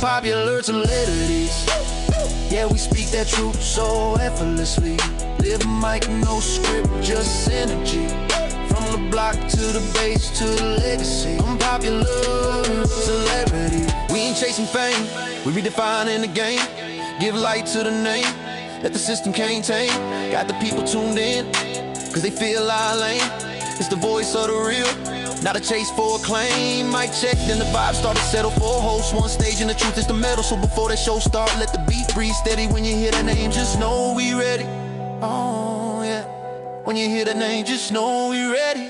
Unpopular celebrities. Yeah, we speak that truth so effortlessly. Live mic, no script, just energy. From the block to the base to the legacy. Unpopular celebrity. We ain't chasing fame, we redefining the game. Give light to the name that the system can't tame. Got the people tuned in, cause they feel our lane. It's the voice of the real, not a chase for acclaim. Mic check, then the vibe start to settle for a host. One stage and the truth is the metal. So before that show start, let the beat breathe steady. When you hear that name, just know we ready. Oh yeah. When you hear that name, just know we ready.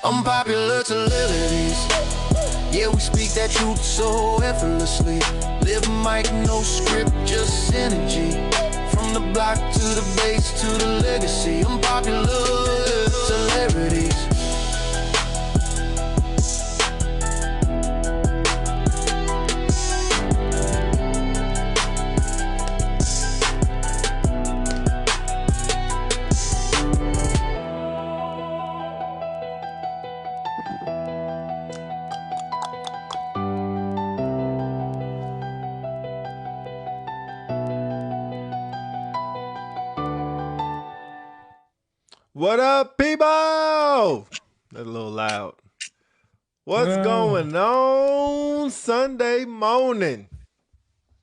Unpopular celebrities. Yeah, we speak that truth so effortlessly. Live mic, no script, just energy. From the block to the base to the legacy. Unpopular celebrities. What up, people? That's a little loud. What's going on Sunday morning?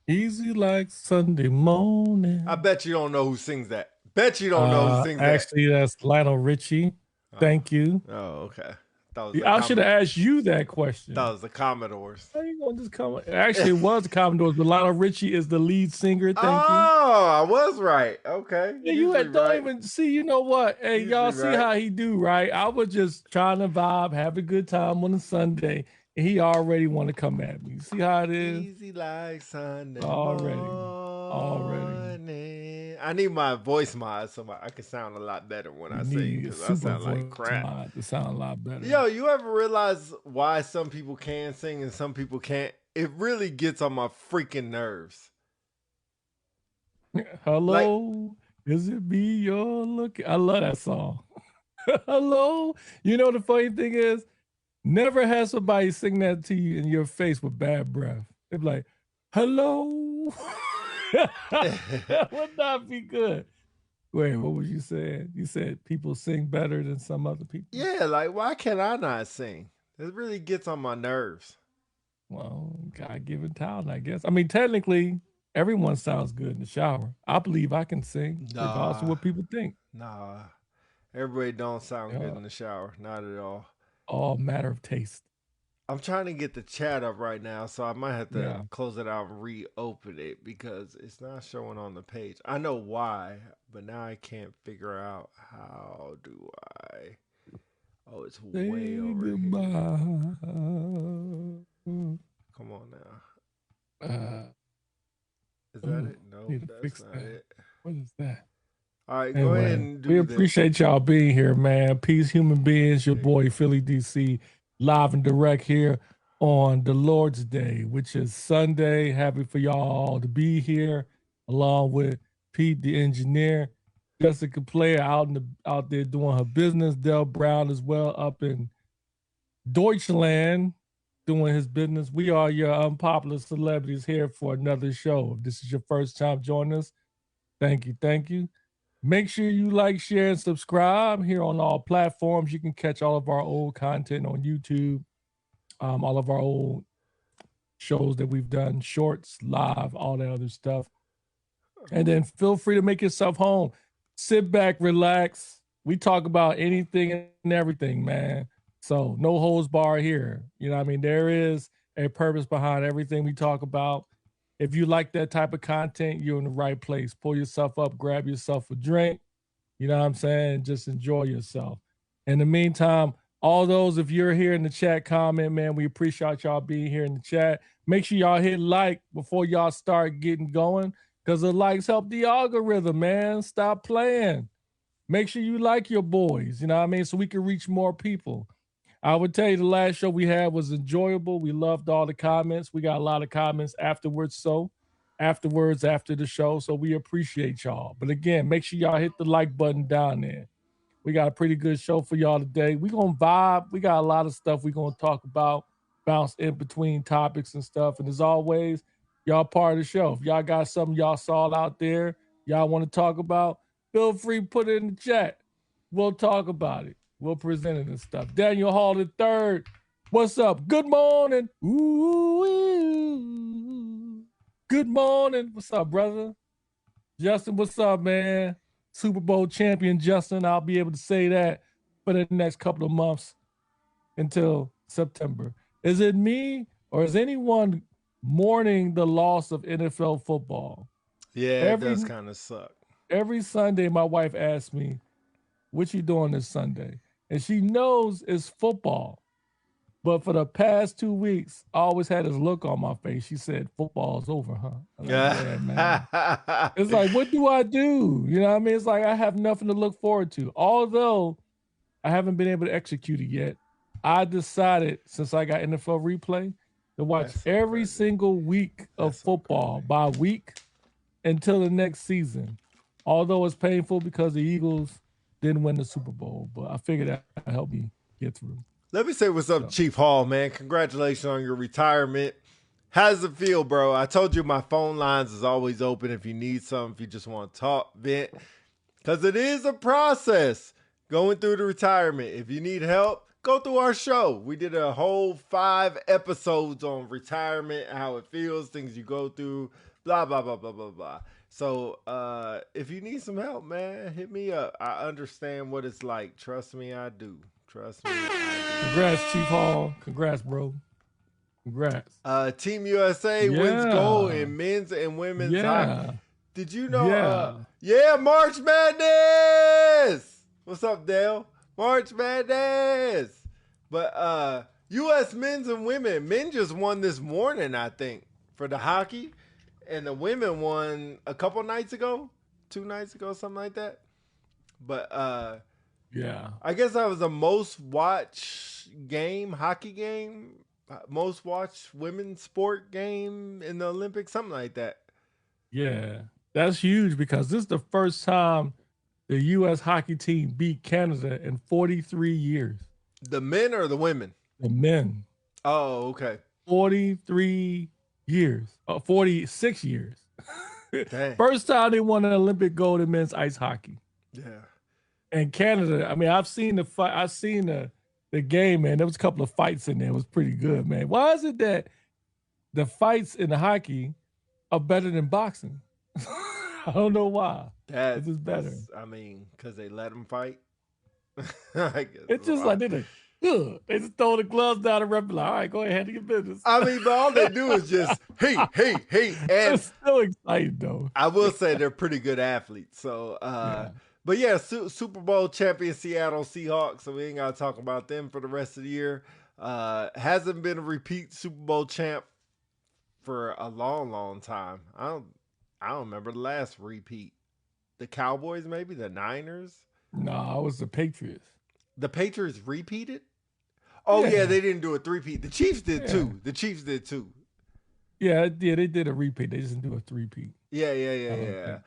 Easy like Sunday morning. I bet you don't know who sings that. Bet you don't know who sings that. Actually, that's Lionel Richie. Thank you. Oh, okay. I should have asked you that question. That was the Commodores. How you gonna just come? Actually, it was the Commodores, but Lionel Richie is the lead singer. Thank you. Oh, I was right. Okay. Yeah, you don't even see. You know what? Hey, y'all see how he do, right? I was just trying to vibe, have a good time on a Sunday, and he already want to come at me. See how it is? Easy like Sunday Already. I need my voice mod so I can sound a lot better when I sing, because I sound like crap. To sound a lot better. Yo, you ever realize why some people can sing and some people can't? It really gets on my freaking nerves. Hello, is it me you're looking? I love that song. Hello. You know the funny thing is, never has somebody sing that to you in your face with bad breath. They're like, hello. That would not be good. Wait, what was you saying? You said people sing better than some other people? Yeah, like, why can I not sing? It really gets on my nerves. Well, God-given talent, I guess. I mean, technically, everyone sounds good in the shower. I believe I can sing, regardless of what people think. Nah, everybody don't sound good in the shower. Not at all. All matter of taste. I'm trying to get the chat up right now, so I might have to close it out and reopen it because it's not showing on the page. I know why, but now I can't figure out how do I. Oh, it's way over here. Come on now. Is that it? No, that's not it. What is that? All right, go ahead and do We appreciate y'all being here, man. Peace, human beings. Your boy, Philly DC. Live and direct here on the Lord's Day, which is Sunday. Happy for y'all to be here, along with Pete, the engineer, Jessica Player out there doing her business, Del Brown as well up in Deutschland doing his business. We are your unpopular celebrities here for another show. If this is your first time joining us, thank you. Make sure you like, share, and subscribe here on all platforms. You can catch all of our old content on YouTube, all of our old shows that we've done, shorts, live, all that other stuff. And then feel free to make yourself home. Sit back, relax. We talk about anything and everything, man. So no holds bar here. You know what I mean? There is a purpose behind everything we talk about. If you like that type of content, you're in the right place. Pull yourself up, grab yourself a drink. You know what I'm saying? Just enjoy yourself. In the meantime, all those, if you're here in the chat, comment, man, we appreciate y'all being here in the chat. Make sure y'all hit like before y'all start getting going, because the likes help the algorithm, man. Stop playing. Make sure you like your boys, you know what I mean? So we can reach more people. I would tell you the last show we had was enjoyable. We loved all the comments. We got a lot of comments afterwards, after the show. So we appreciate y'all. But again, make sure y'all hit the like button down there. We got a pretty good show for y'all today. We're going to vibe. We got a lot of stuff we're going to talk about, bounce in between topics and stuff. And as always, y'all part of the show. If y'all got something y'all saw out there, y'all want to talk about, feel free to put it in the chat. We'll talk about it. We'll present it and stuff. Daniel Hall III, what's up? Good morning. Ooh, good morning. What's up, brother? Justin, what's up, man? Super Bowl champion Justin. I'll be able to say that for the next couple of months until September. Is it me or is anyone mourning the loss of NFL football? Yeah, it does kind of suck. Every Sunday, my wife asks me, what you doing this Sunday? And she knows it's football. But for the past 2 weeks, I always had this look on my face. She said, football's over, huh? Like, yeah, man. It's like, what do I do? You know what I mean? It's like I have nothing to look forward to. Although I haven't been able to execute it yet, I decided, since I got NFL replay, to watch every single week of football by week until the next season. Although it's painful because the Eagles didn't win the Super Bowl, but I figured that would help me get through. Let me say what's up, Chief Hall, man. Congratulations on your retirement. How does it feel, bro? I told you my phone lines is always open if you need something, if you just want to talk, vent. Because it is a process going through the retirement. If you need help, go through our show. We did a whole 5 episodes on retirement, how it feels, things you go through, blah, blah, blah, blah, blah, blah. So if you need some help, man, hit me up. I understand what it's like. Trust me, I do. Trust me. Congrats, Chief Hall. Congrats, bro. Congrats. Team USA wins gold in men's and women's hockey. Did you know? March Madness. What's up, Dale? March Madness. But U.S. men's and women. Men just won this morning, I think, for the hockey. And the women won a couple nights ago. 2 nights ago, something like that. But I guess that was the most watched game, hockey game, most watched women's sport game in the Olympics, something like that. Yeah, that's huge because this is the first time the U.S. hockey team beat Canada in 43 years. The men or the women? The men. Oh, okay. 43 years. 46 years. Dang. First time they won an Olympic gold in men's ice hockey. Yeah. And Canada, I mean, I've seen the fight. I've seen the game, man. There was a couple of fights in there. It was pretty good, man. Why is it that the fights in the hockey are better than boxing? I don't know why. It's just better. I mean, because they let them fight. I guess it's just like they just throw the gloves down and rep like, all right, go ahead, handle your business. I mean, but all they do is just hey. And it's so exciting, though. I will say they're pretty good athletes. So, But yeah, Super Bowl champion Seattle Seahawks. So we ain't got to talk about them for the rest of the year. Hasn't been a repeat Super Bowl champ for a long, long time. I don't remember the last repeat. The Cowboys, maybe the Niners. No, it was the Patriots. The Patriots repeated. Oh yeah, they didn't do a three-peat. The Chiefs did too. The Chiefs did too. Yeah, they did a repeat. They just didn't do a three-peat. Yeah.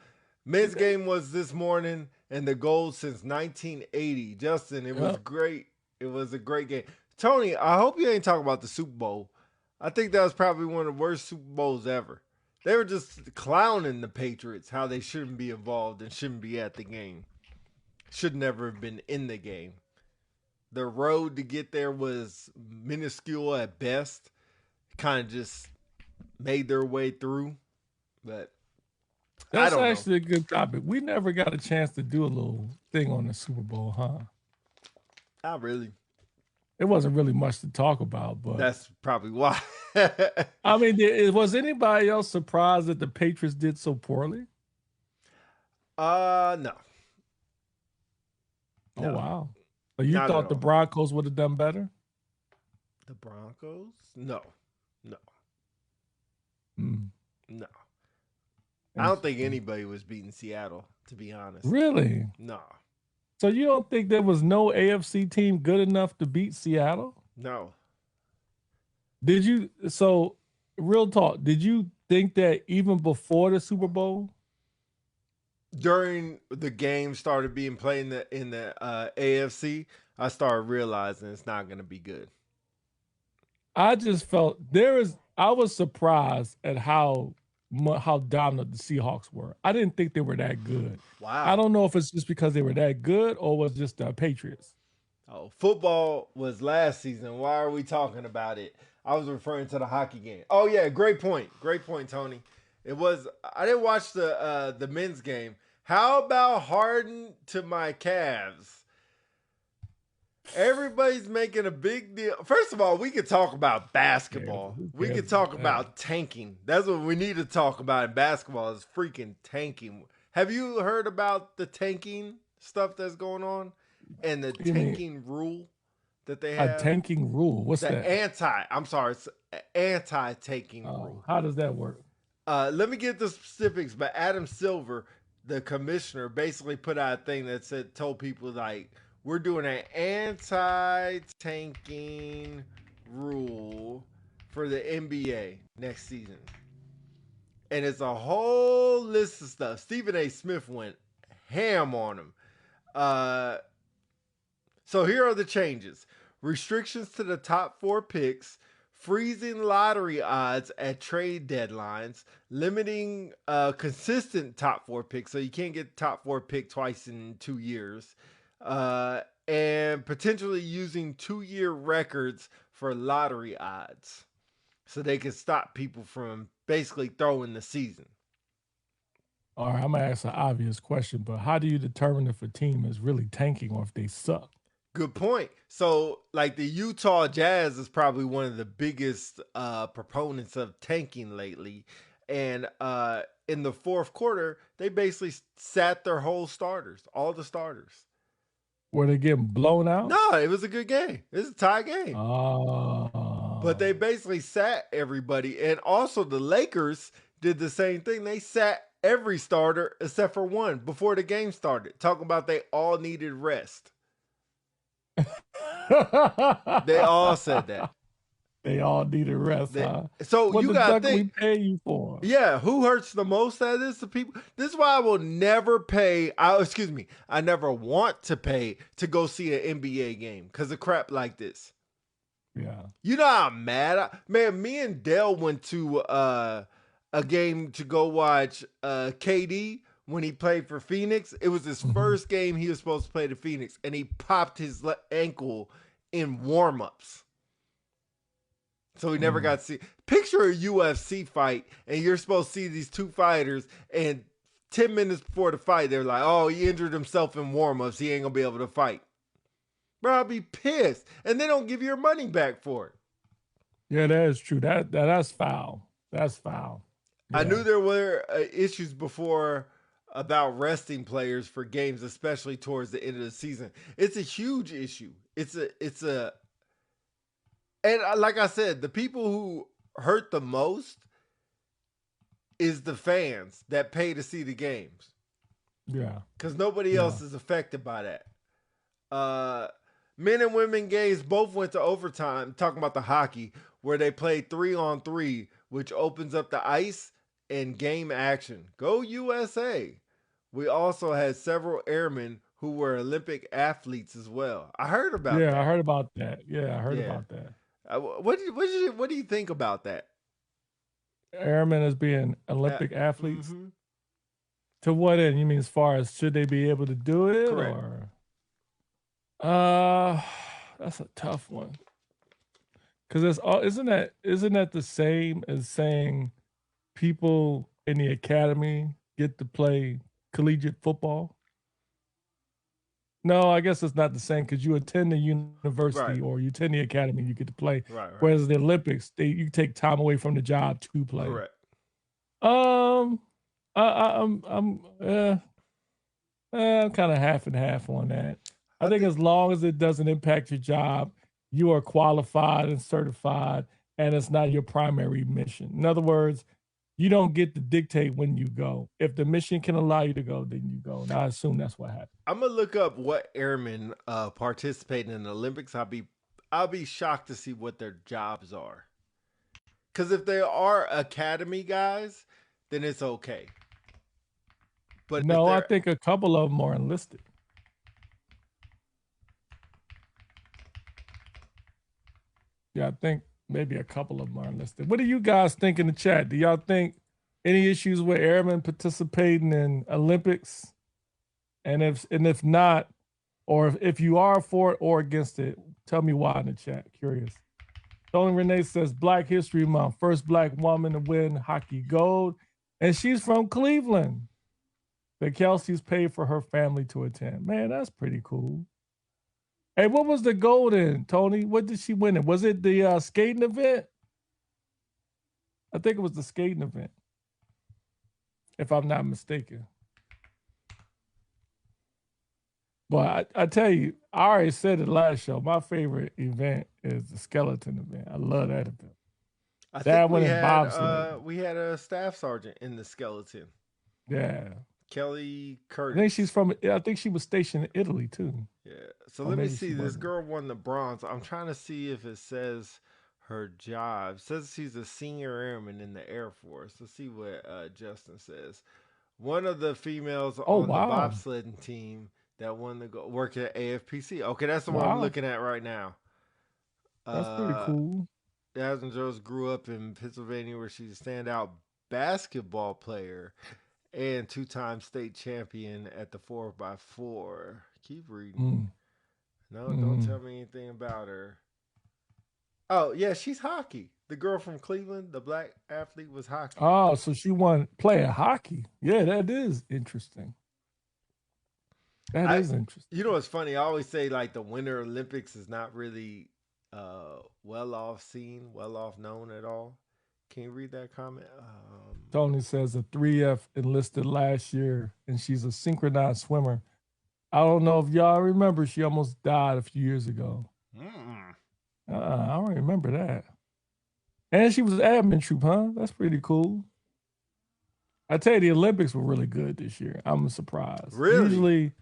Men's game was this morning, and the gold since 1980. Justin, it was great. It was a great game. Tony, I hope you ain't talking about the Super Bowl. I think that was probably one of the worst Super Bowls ever. They were just clowning the Patriots, how they shouldn't be involved and shouldn't be at the game. Should never have been in the game. The road to get there was minuscule at best. Kind of just made their way through. But that's actually a good topic. We never got a chance to do a little thing on the Super Bowl, huh? Not really. It wasn't really much to talk about, but that's probably why. I mean, was anybody else surprised that the Patriots did so poorly? No. Oh, wow. So you thought the Broncos would have done better? The Broncos? No. No. I don't think anybody was beating Seattle, to be honest. Really? No. So you don't think there was no AFC team good enough to beat Seattle? No. So real talk, did you think that even before the Super Bowl? During the game started being played in the AFC, I started realizing it's not going to be good. I just felt I was surprised at how dominant the Seahawks were. I didn't think they were that good. Wow. I don't know if it's just because they were that good or was just the Patriots. Oh, football was last season. Why are we talking about it? I was referring to the hockey game. Oh yeah, great point. Great point, Tony. It was. I didn't watch the men's game. How about Harden to my Cavs? Everybody's making a big deal. First of all, we could talk about basketball. We could talk about tanking. That's what we need to talk about in basketball is freaking tanking. Have you heard about the tanking stuff that's going on and the tanking rule that they have? A tanking rule? What's that? It's anti-tanking rule. How does that work? Let me get the specifics, but Adam Silver, the commissioner, basically put out a thing that told people like, we're doing an anti-tanking rule for the NBA next season. And it's a whole list of stuff. Stephen A. Smith went ham on him. So here are the changes. Restrictions to the top 4 picks, freezing lottery odds at trade deadlines, limiting consistent top 4 picks, so you can't get top 4 pick twice in 2 years, and potentially using 2-year records for lottery odds so they can stop people from basically throwing the season. All right, I'm going to ask an obvious question, but how do you determine if a team is really tanking or if they suck? Good point. So, like the Utah Jazz is probably one of the biggest proponents of tanking lately. And in the fourth quarter, they basically sat their whole starters, all the starters. Were they getting blown out? No, it was a good game. It was a tie game. But they basically sat everybody. And also the Lakers did the same thing. They sat every starter except for one before the game started. Talking about they all needed rest. They all said that. They all needed rest, huh? So what you got to think. We pay you for? Yeah, who hurts the most out of this? The people. This is why I will never pay. I never want to pay to go see an NBA game because of crap like this. Yeah. You know how mad man, me and Dell went to a game to go watch KD when he played for Phoenix. It was his first game he was supposed to play to Phoenix, and he popped his ankle in warm-ups. So he never got to see. Picture a UFC fight, and you're supposed to see these two fighters, and 10 minutes before the fight, they're like, oh, he injured himself in warm-ups. He ain't going to be able to fight. Bro, I'll be pissed. And they don't give you your money back for it. Yeah, that is true. That's foul. That's foul. Yeah. I knew there were issues before about resting players for games, especially towards the end of the season. It's a huge issue. And like I said, the people who hurt the most is the fans that pay to see the games. Yeah. Because nobody else is affected by that. Men and women games both went to overtime, talking about the hockey, where they played 3-on-3, which opens up the ice and game action. Go USA. We also had several airmen who were Olympic athletes as well. I heard about that. Yeah, I heard about that. Yeah, I heard about that. What do you think about that? Airmen as being Olympic athletes? Mm-hmm. To what end? You mean as far as should they be able to do it? Correct. Or that's a tough one. Because isn't that the same as saying people in the academy get to play collegiate football? No, I guess it's not the same because you attend the university or you attend the academy, you get to play. Right. Whereas the Olympics, you take time away from the job to play. Correct. I'm kind of half and half on that. I think as long as it doesn't impact your job, you are qualified and certified, and it's not your primary mission. In other words, you don't get to dictate when you go. If the mission can allow you to go, then you go. And I assume that's what happened. I'm gonna look up what airmen participate in the Olympics. I'll be shocked to see what their jobs are. Because if they are academy guys, then it's okay. But no, I think a couple of them are enlisted. Yeah, I think Maybe a couple of them are listed. What do you guys think in the chat? Do y'all think any issues with airmen participating in Olympics? And if not, or if you are for it or against it, tell me why in the chat. Curious. Tony Renee says Black History Month, first Black woman to win hockey gold, and she's from Cleveland. The Kelsey's paid for her family to attend. Man, that's pretty cool. Hey, what was the gold in, Tony? What did she win in? Was it the skating event? I think it was the skating event, if I'm not mistaken. But I tell you, I already said it last show. My favorite event is the skeleton event. I love that event. I think we had a staff sergeant in the skeleton. Yeah. Kelly Curtis. I think she was stationed in Italy too. Yeah. So let me see. This girl won the bronze. I'm trying to see if it says her job. It says she's a senior airman in the Air Force. Let's see what Justin says. One of the females on the bobsledding team that won the gold worked at AFPC. Okay, that's the one I'm looking at right now. That's pretty cool. Jasmine Jones grew up in Pennsylvania, where she's a standout basketball player and two-time state champion at the 4x4. Keep reading. No, don't tell me anything about her. Oh, yeah, she's hockey. The girl from Cleveland, the black athlete, was hockey. Oh, so she won playing hockey. Yeah, that is interesting. That is interesting. You know what's funny? I always say, like, the Winter Olympics is not really well-off known at all. Can you read that comment? Tony says a 3F enlisted last year, and she's a synchronized swimmer. I don't know if y'all remember, she almost died a few years ago. I don't remember that. And she was an admin troop, huh? That's pretty cool. I tell you, the Olympics were really good this year. I'm surprised. Really? Usually,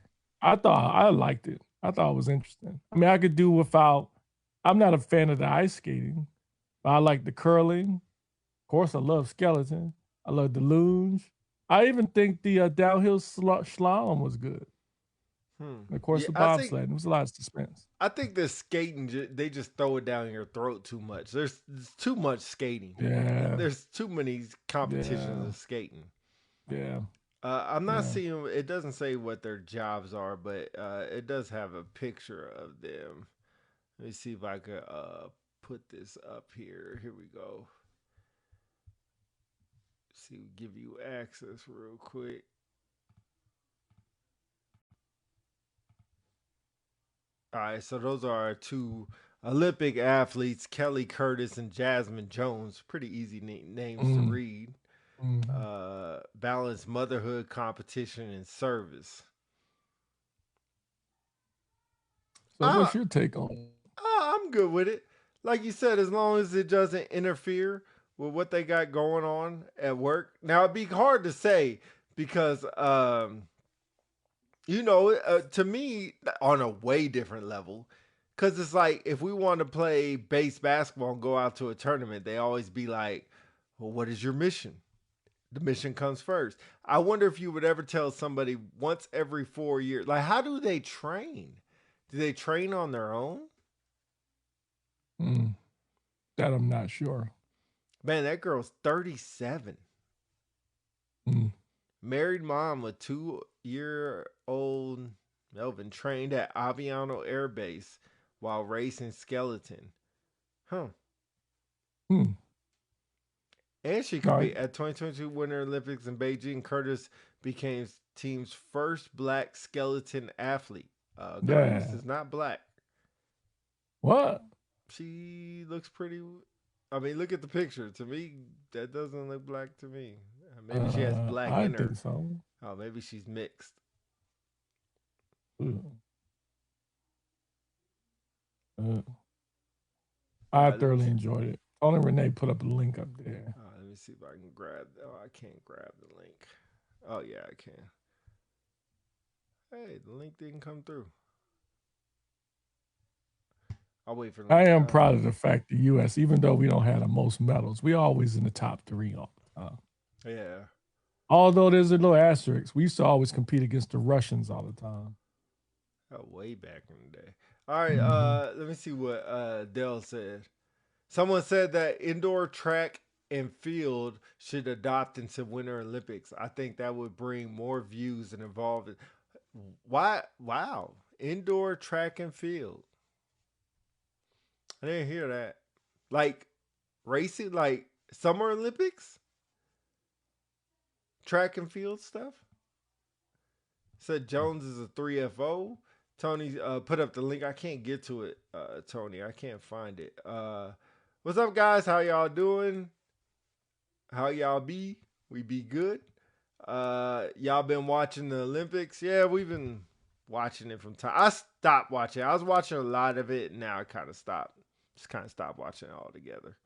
I liked it. I thought it was interesting. I mean, I could do without. I'm not a fan of the ice skating, but I like the curling. Of course, I love skeleton. I love the luge. I even think the downhill slalom was good. Of course, the bobsled. It was a lot of suspense. I think the skating, they just throw it down your throat too much. There's too much skating. Yeah. There's too many competitions of skating. Yeah. I'm not seeing, it doesn't say what their jobs are, but it does have a picture of them. Let me see if I could put this up here. Here we go. See, give you access real quick. All right, so those are our two Olympic athletes, Kelly Curtis and Jasmine Jones. Pretty easy names to read. Balanced motherhood, competition, and service. So what's your take on it? I'm good with it. Like you said, as long as it doesn't interfere with what they got going on at work. Now, it'd be hard to say because, to me, on a way different level, because it's like if we want to play base basketball and go out to a tournament, they always be like, well, what is your mission? The mission comes first. I wonder if you would ever tell somebody once every 4 years, like, how do they train? Do they train on their own? That I'm not sure. Man, that girl's 37. Married mom with 2-year-old Melvin, trained at Aviano Air Base while racing skeleton. And she could be at 2022 Winter Olympics in Beijing. Curtis became team's first black skeleton athlete. Curtis is not black. What? She looks pretty. I mean, look at the picture. To me, that doesn't look black to me. Maybe she has black in her. I think so. Oh, maybe she's mixed. I thoroughly enjoyed it. Only Renee put up a link up there. Let me see if I can grab. Oh, I can't grab the link. Oh, yeah, I can. Hey, the link didn't come through. I'll wait for. I am proud of the fact the U.S., even though we don't have the most medals, we always in the top 3 all the time. Yeah. Although there's a little asterisk, we used to always compete against the Russians all the time. Oh, way back in the day. All right, let me see what Dell said. Someone said that indoor track and field should adopt into Winter Olympics. I think that would bring more views and involve it. Why? Wow. Indoor track and field. I didn't hear that. Like racing, like Summer Olympics? Track and field stuff? Said Jones is a 3FO. Tony put up the link. I can't get to it, Tony. I can't find it. What's up, guys? How y'all doing? How y'all be? We be good. Y'all been watching the Olympics? Yeah, we've been watching it from time. I stopped watching. I was watching a lot of it. And now I kind of stopped. Just kind of stopped watching it altogether.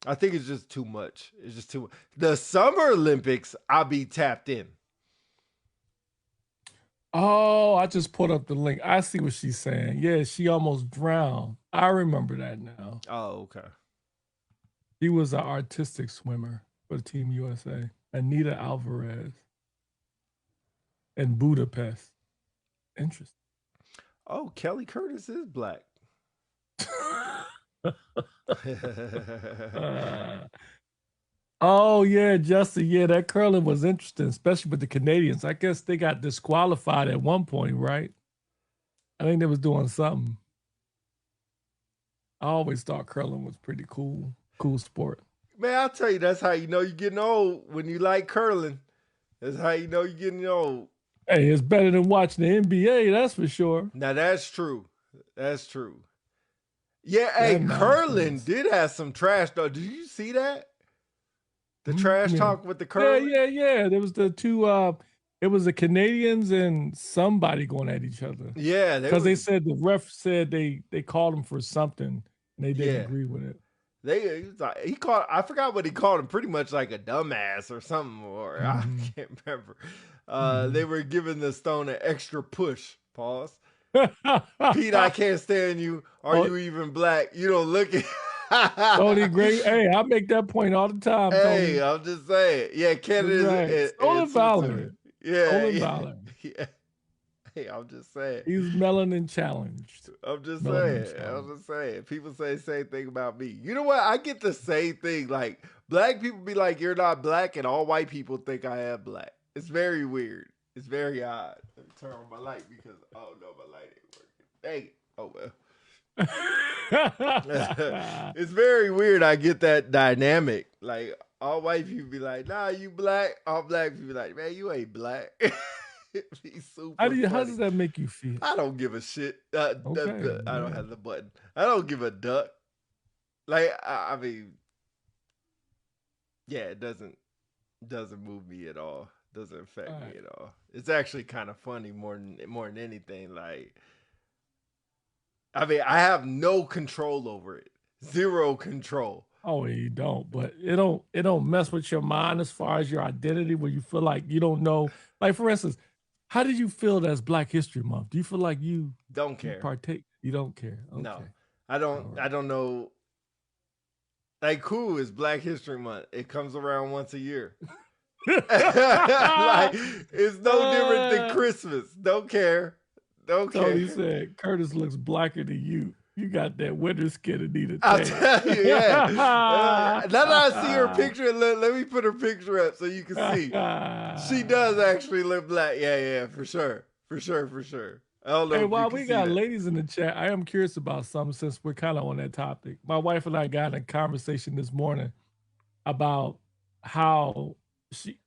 I think it's just too much. It's just too. The Summer Olympics, I'll be tapped in. Oh, I just put up the link. I see what she's saying. Yeah, she almost drowned. I remember that now. Oh, okay. She was an artistic swimmer for Team USA. Anita Alvarez in Budapest. Interesting. Oh, Kelly Curtis is black. Oh, yeah, Justin. Yeah, that curling was interesting, especially with the Canadians. I guess they got disqualified at one point, right? I think they was doing something. I always thought curling was pretty cool. Cool sport. Man, I'll tell you, that's how you know you're getting old when you like curling. That's how you know you're getting old. Hey, it's better than watching the NBA, that's for sure. Now, that's true. That's true. Yeah, hey, curling did have some trash, though. Did you see that? The trash talk with the curling? Yeah. There was the two, it was the Canadians and somebody going at each other. Yeah. Because they said the ref said they called him for something, and they didn't agree with it. He called, I forgot what he called him, pretty much like a dumbass or something, or I can't remember. They were giving the stone an extra push. Pause. Pete, I can't stand you. Are you even black? You don't look it. Tony, great. Hey, I make that point all the time. Hey, Tony. I'm just saying. Yeah, Canada is Stolen valor. Yeah, valor. Yeah. Hey, I'm just saying. He's melanin challenged. I'm just saying. People say the same thing about me. You know what? I get the same thing. Like, black people be like, you're not black, and all white people think I am black. It's very weird. It's very odd. Let me turn on my light because, oh no, my light ain't working. Dang it. Oh well. It's very weird. I get that dynamic. Like, all white people be like, nah, you black. All black people be like, man, you ain't black. How does that make you feel? I don't give a shit. I don't have the button. I don't give a duck. Like, I mean, yeah, it doesn't move me at all. Doesn't affect me at all. It's actually kind of funny more than anything. Like, I mean, I have no control over it. Zero control. Oh, you don't. But it don't mess with your mind as far as your identity, where you feel like you don't know. Like, for instance, how did you feel that's Black History Month? Do you feel like you don't care? Partake? You don't care? Okay. No, I don't. Right. I don't know. Like, cool is Black History Month. It comes around once a year. Like, it's no different than Christmas. Don't care. Don't care. Tony said Curtis looks blacker than you. You got that winter skin, Anita. I'll tell you, yeah. Now that I see her picture, let me put her picture up so you can see. She does actually look black. Yeah, for sure. For sure. I don't know. Hey, while we got ladies in the chat, I am curious about something since we're kind of on that topic. My wife and I got in a conversation this morning about how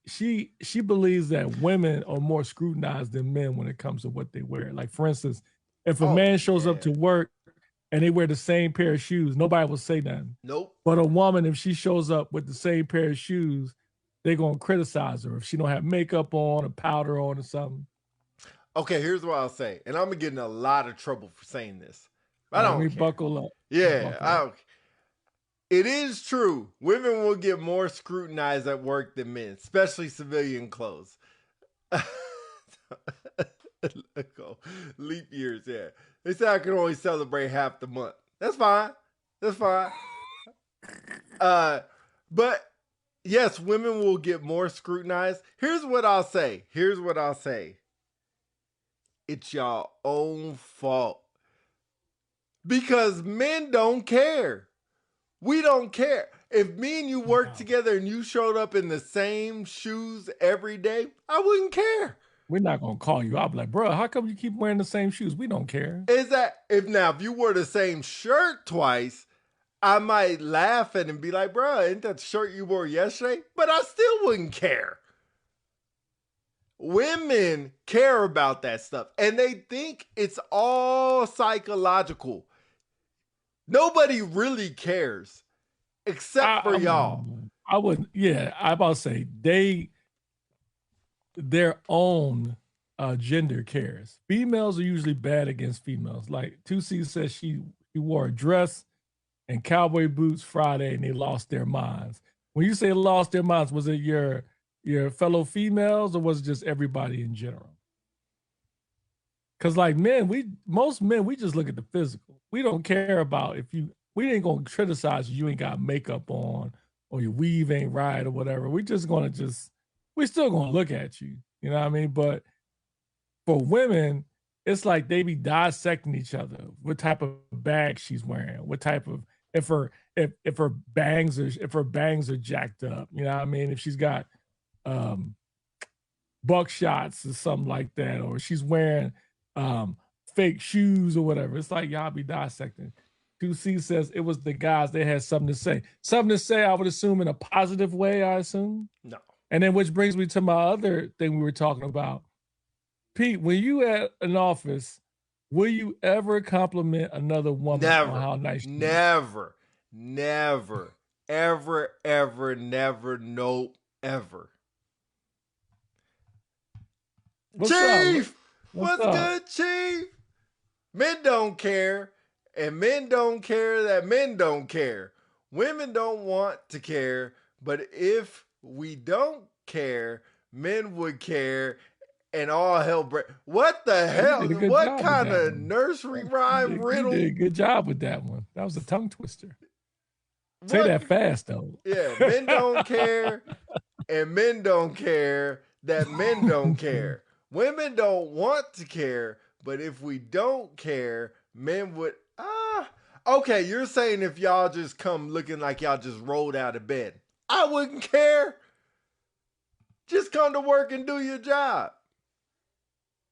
she believes that women are more scrutinized than men when it comes to what they wear. Like, for instance, if a man shows up to work and they wear the same pair of shoes, nobody will say nothing. Nope. But a woman, if she shows up with the same pair of shoes, they're going to criticize her if she don't have makeup on or powder on or something. Okay, here's what I'll say. And I'm going to get in a lot of trouble for saying this. Let me buckle up. Yeah, it is true. Women will get more scrutinized at work than men, especially civilian clothes. Leap years, yeah. They say I can only celebrate half the month. That's fine. But yes, women will get more scrutinized. Here's what I'll say. It's your own fault. Because men don't care. We don't care. If me and you worked together and you showed up in the same shoes every day, I wouldn't care. We're not gonna call you. I'll be like, bro, how come you keep wearing the same shoes? We don't care. Is that if you wore the same shirt twice, I might laugh at it and be like, bro, ain't that the shirt you wore yesterday? But I still wouldn't care. Women care about that stuff, and they think it's all psychological. Nobody really cares except for y'all. I wouldn't. Yeah, I about to say their own gender cares. Females are usually bad against females. Like 2C says she wore a dress and cowboy boots Friday and they lost their minds. When you say lost their minds, was it your fellow females or was it just everybody in general? Because like most men, we just look at the physical. We don't care about we ain't gonna criticize you ain't got makeup on or your weave ain't right or whatever. We still gonna look at you. You know what I mean? But for women, it's like they be dissecting each other. What type of bag she's wearing? What type of if her bangs are jacked up? You know what I mean? If she's got buckshots or something like that, or she's wearing fake shoes or whatever. It's like y'all be dissecting. 2C says it was the guys, they had something to say. Something to say, I would assume in a positive way, I assume. No. And then which brings me to my other thing we were talking about. Pete, when you at an office, will you ever compliment another woman on how nice she is? Never, ever, never, nope, ever. Chief! What's good, Chief? Men don't care, and men don't care that men don't care. Women don't want to care, but if we don't care, men would care, and all hell break. What the hell? What kind of nursery rhyme riddle? You did a good job with that one. That was a tongue twister. Say that fast, though. Yeah, men don't care, and men don't care that men don't care. Women don't want to care, but if we don't care, men would. Okay, you're saying if y'all just come looking like y'all just rolled out of bed, I wouldn't care. Just come to work and do your job.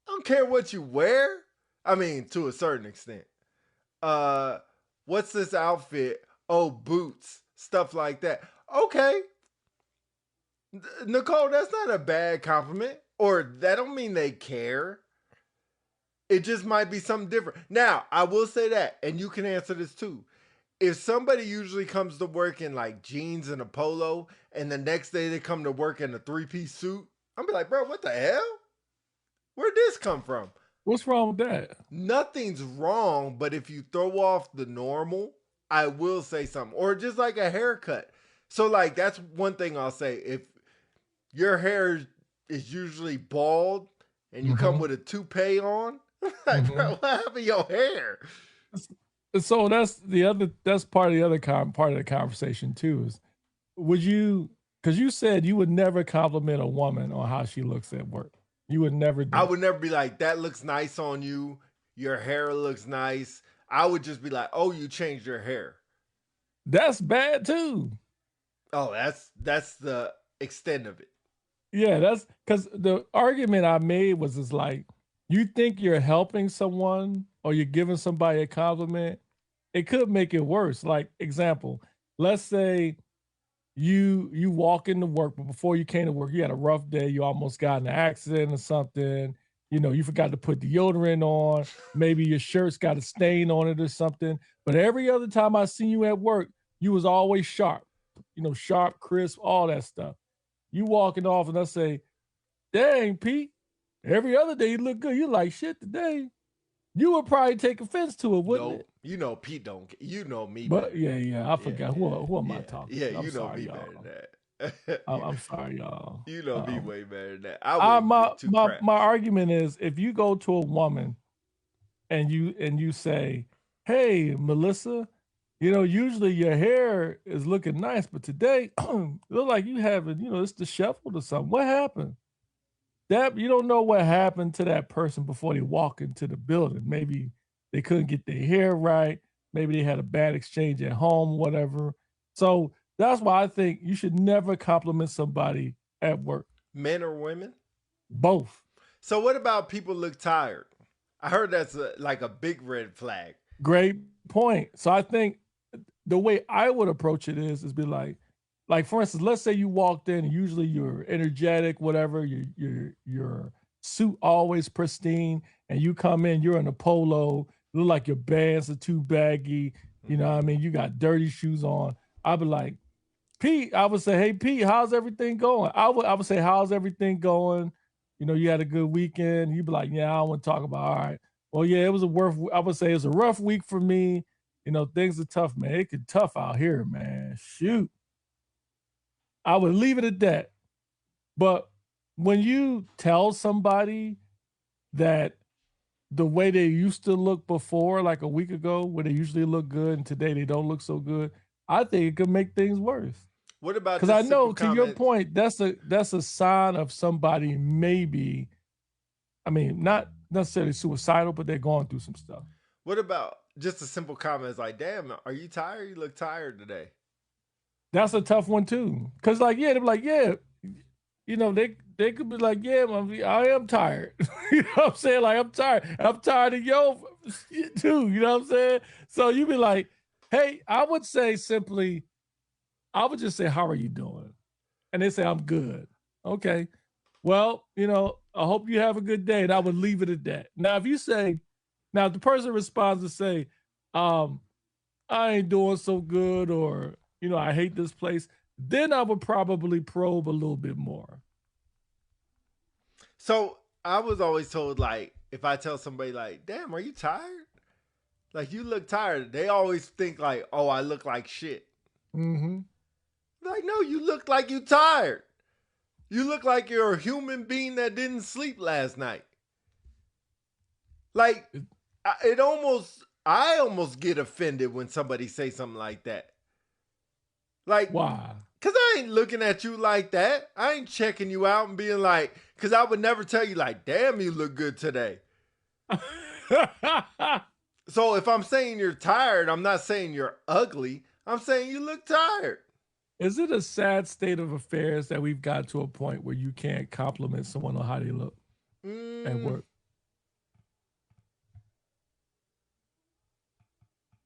I don't care what you wear. I mean, to a certain extent. What's this outfit? Oh, boots, stuff like that. Okay. Nicole, that's not a bad compliment. Or that don't mean they care. It just might be something different. Now, I will say that, and you can answer this too. If somebody usually comes to work in like jeans and a polo, and the next day they come to work in a 3-piece suit, I'm be like, bro, what the hell? Where'd this come from? What's wrong with that? Nothing's wrong, but if you throw off the normal, I will say something. Or just like a haircut. So like, that's one thing I'll say. If your hair is usually bald and you come with a toupee on, like, bro, what happened to your hair? So that's part of the other part of the conversation too. Is would you? Because you said you would never compliment a woman on how she looks at work. You would never do. I would never be like, that looks nice on you. Your hair looks nice. I would just be like, oh, you changed your hair. That's bad too. Oh, that's the extent of it. Yeah, that's because the argument I made was is like, you think you're helping someone or you're giving somebody a compliment, it could make it worse. Like, example, let's say you walk into work, but before you came to work, you had a rough day, you almost got in an accident or something, you forgot to put deodorant on, maybe your shirt's got a stain on it or something. But every other time I seen you at work, you was always sharp, sharp, crisp, all that stuff. You walking off and I say, dang, Pete, every other day you look good. You like, shit, today. You would probably take offense to it, wouldn't it? Pete don't. You know me. But I forgot. Who am I talking to? Yeah, you know me better than that. I'm sorry, y'all. You know me way better than that. My argument is, if you go to a woman and you say, hey, Melissa, usually your hair is looking nice, but today it look like you haven't, it's disheveled or something. What happened? That you don't know what happened to that person before they walk into the building. Maybe they couldn't get their hair right. Maybe they had a bad exchange at home, whatever. So that's why I think you should never compliment somebody at work. Men or women? Both. So what about people look tired? I heard that's like a big red flag. Great point. So I think the way I would approach it is be like for instance, let's say you walked in, and usually you're energetic, whatever, your suit always pristine, and you come in, you're in a polo, look like your bands are too baggy, you know what I mean? You got dirty shoes on. I'd be like, Pete, I would say, hey Pete, how's everything going? I would say, how's everything going? You know, you had a good weekend. You'd be like, yeah, I don't want to talk about, all right. Well, yeah, I would say it was a rough week for me. You know, things are tough, man. It could tough out here, man. Shoot. I would leave it at that. But when you tell somebody that the way they used to look before, like a week ago, where they usually look good and today they don't look so good, I think it could make things worse. What about because I know to your point, that's a sign of somebody maybe, I mean, not necessarily suicidal, but they're going through some stuff. What about just a simple comment? It's like, damn, are you tired? You look tired today. That's a tough one too. Cause like, yeah, they're like, yeah, you know, they could be like, yeah, I am tired. You know what I'm saying? Like, I'm tired. I'm tired of your too. You know what I'm saying? So you be like, hey, I would say simply, I would just say, how are you doing? And they say, I'm good. Okay. Well, you know, I hope you have a good day. And I would leave it at that. Now, if you say, now if the person responds to say, I ain't doing so good, or, you know, I hate this place, then I would probably probe a little bit more. So I was always told, like, if I tell somebody, like, damn, are you tired? Like, you look tired. They always think, like, oh, I look like shit. Mm-hmm. Like, no, you look like you tired. You look like you're a human being that didn't sleep last night. Like, I almost get offended when somebody say something like that. Like, why? Because I ain't looking at you like that. I ain't checking you out and being like, because I would never tell you, like, damn, you look good today. So if I'm saying you're tired, I'm not saying you're ugly. I'm saying you look tired. Is it a sad state of affairs that we've got to a point where you can't compliment someone on how they look at work?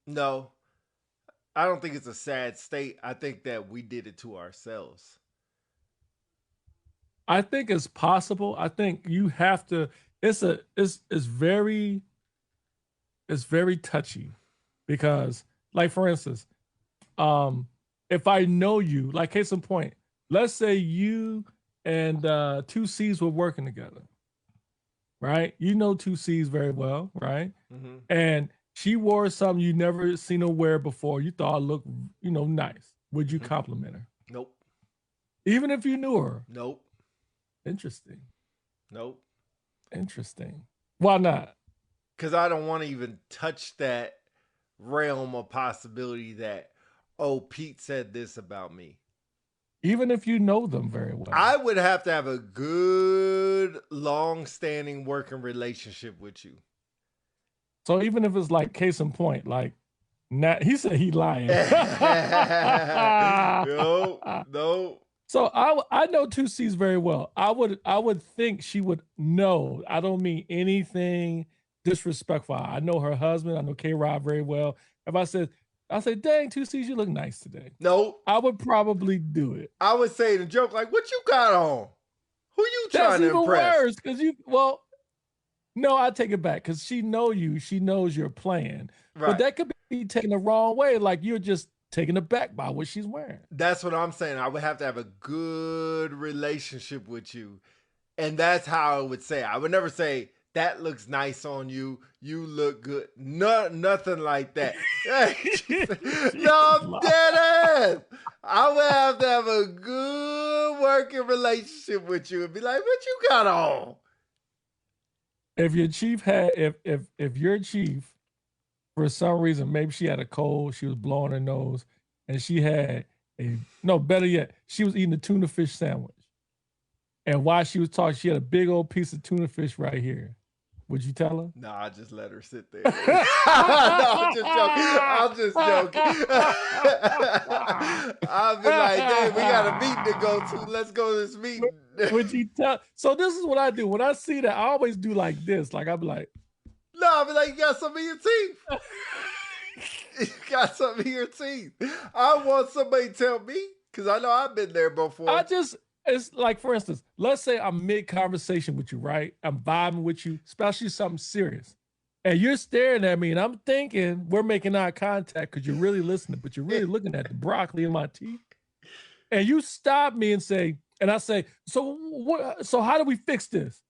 No. I don't think it's a sad state. I think that we did it to ourselves. I think it's possible. I think you have to, it's very touchy, because, like, for instance, if I know you, like, case in point, let's say you and 2Cs were working together, right? You know 2Cs very well, right? Mm-hmm. And she wore something you never seen her wear before. You thought looked, you know, nice. Would you compliment her? Nope. Even if you knew her? Nope. Interesting. Nope. Interesting. Why not? Because I don't want to even touch that realm of possibility that, oh, Pete said this about me. Even if you know them very well. I would have to have a good, long-standing working relationship with you. So even if it's like, case in point, like, he said he lying. No. So I know 2Cs very well. I would think she would know. I don't mean anything disrespectful. I know her husband. I know K-Rod very well. If I say, dang, 2Cs, you look nice today. No. I would probably do it. I would say the joke, like, what you got on? Who you trying to impress? That's even worse, because no, I take it back, because she know you. She knows you're playing. Right. But that could be taken the wrong way. Like, you're just taken aback by what she's wearing. That's what I'm saying. I would have to have a good relationship with you. And that's how I would say. I would never say, that looks nice on you. You look good. No, nothing like that. No, I'm dead ass. I would have to have a good working relationship with you and be like, what you got on? If your chief if your chief, for some reason, maybe she had a cold, she was blowing her nose, and she had better yet, she was eating a tuna fish sandwich. And while she was talking, she had a big old piece of tuna fish right here. Would you tell her? No, I just let her sit there. No, I'm just joking. I'm just joking. I'll be like, "Dang, we got a meeting to go to. Let's go to this meeting." Would you tell? So this is what I do. When I see that, I always do like this. Like I'll be like, "No, I'll be like, you got something in your teeth. You got something in your teeth." I want somebody to tell me because I know I've been there before. It's like, for instance, let's say I'm mid-conversation with you, right? I'm vibing with you, especially something serious. And you're staring at me, and I'm thinking we're making eye contact because you're really listening, but you're really looking at the broccoli in my teeth. And you stop me and I say, so what? So how do we fix this?